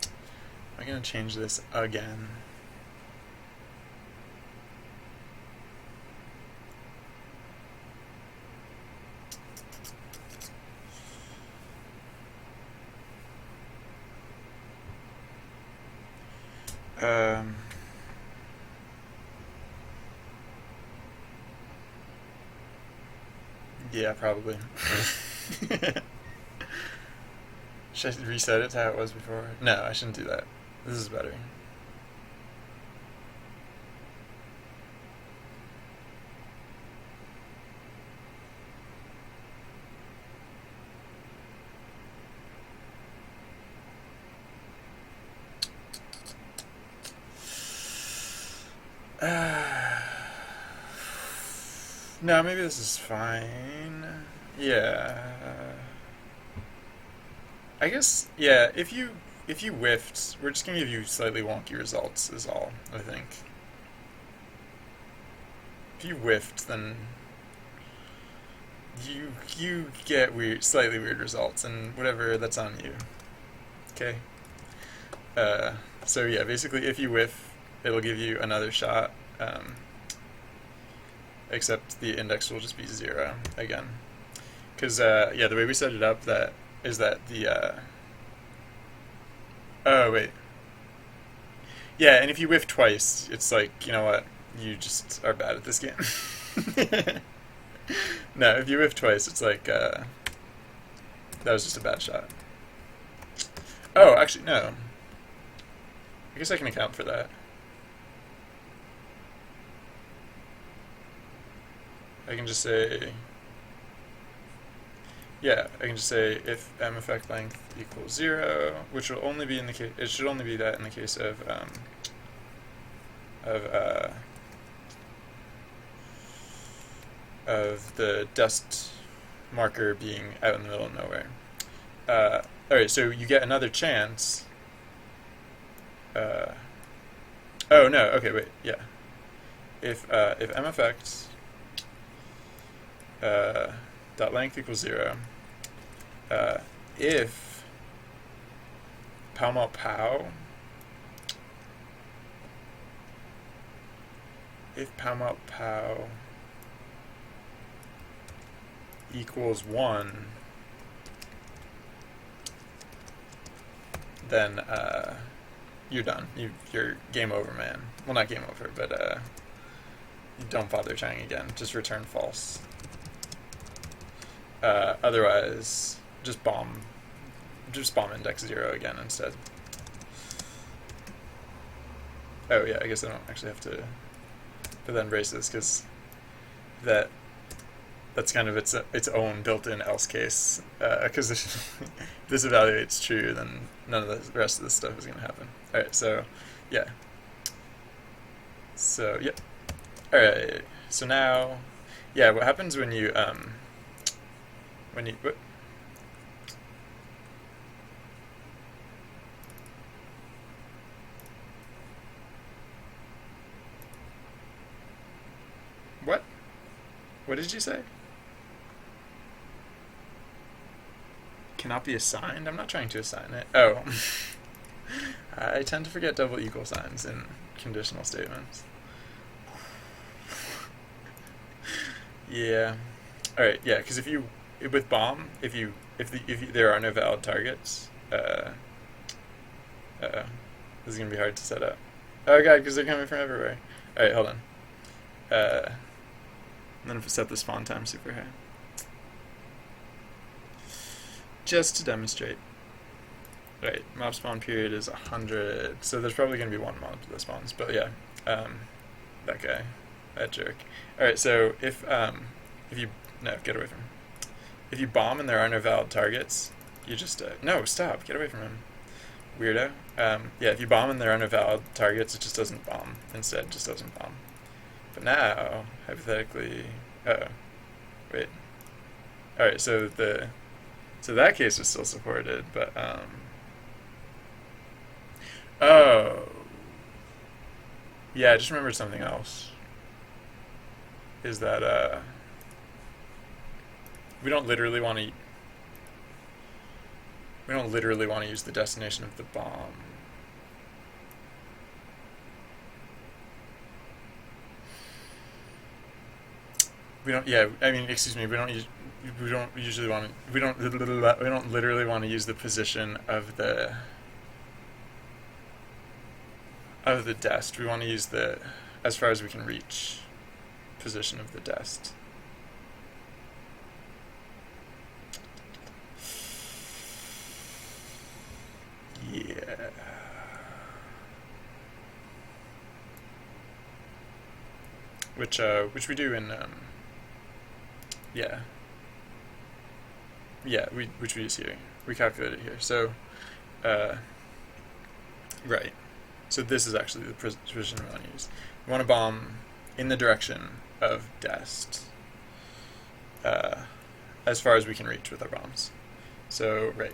Am I gonna change this again? Yeah, probably. Should I reset it to how it was before? No, I shouldn't do that. This is better. No, maybe this is fine. Yeah. I guess, yeah, if you whiffed, we're just gonna give you slightly wonky results is all, I think. If you whiffed, then you get slightly weird results, and whatever, that's on you. Okay? So yeah, basically if you whiff, it'll give you another shot, except the index will just be 0 again. Because, yeah, the way we set it up is that the, oh, wait. Yeah, and if you whiff twice, it's like, you know what, you just are bad at this game. No, if you whiff twice, it's like, that was just a bad shot. Oh, actually, no. I guess I can account for that. I can just say, yeah, I can just say if m effect length equals 0, which will only be in the case, it should only be that in the case of the dust marker being out in the middle of nowhere. Alright, so you get another chance. Oh no, okay, wait, yeah. If m effect dot length equals 0, if pow equals 1, then you're done. You're game over, man. Well, not game over, but you don't bother trying again. Just return false. Otherwise, just bomb index 0 again instead. Oh yeah, I guess I don't actually have to put that in braces, because that's kind of its own built-in else case. Because if this evaluates true, then none of the rest of this stuff is going to happen. All right, so yeah. So yep. All right. So now, yeah, what happens when you what? What did you say? Cannot be assigned? I'm not trying to assign it. Oh. I tend to forget double equal signs in conditional statements. Yeah. All right. Yeah. Because with bomb, if there are no valid targets, this is gonna be hard to set up. Oh god, because they're coming from everywhere. All right, hold on. And then if I set the spawn time super high, just to demonstrate. Right, mob spawn period is 100, so there's probably going to be one mob that spawns, but yeah, that guy, that jerk. Alright, so if you, no, get away from him. If you bomb and there are no valid targets, you just, no, stop, get away from him, weirdo. Yeah, if you bomb and there are no valid targets, it just doesn't bomb, instead, just doesn't bomb. But now, hypothetically, wait. Alright, so that case is still supported, but, oh. Yeah, I just remembered something else. Is that, we don't literally want to We don't literally want to use the destination of the bomb. We don't. Yeah, I mean, excuse me. We don't usually want to. We don't literally want to use the position of the dest. We want to use the as far as we can reach position of the dest. Yeah. Which we do in yeah. Yeah, which we use here. We calculate it here. So right. So this is actually the position we want to use. We want to bomb in the direction of dest as far as we can reach with our bombs. So right.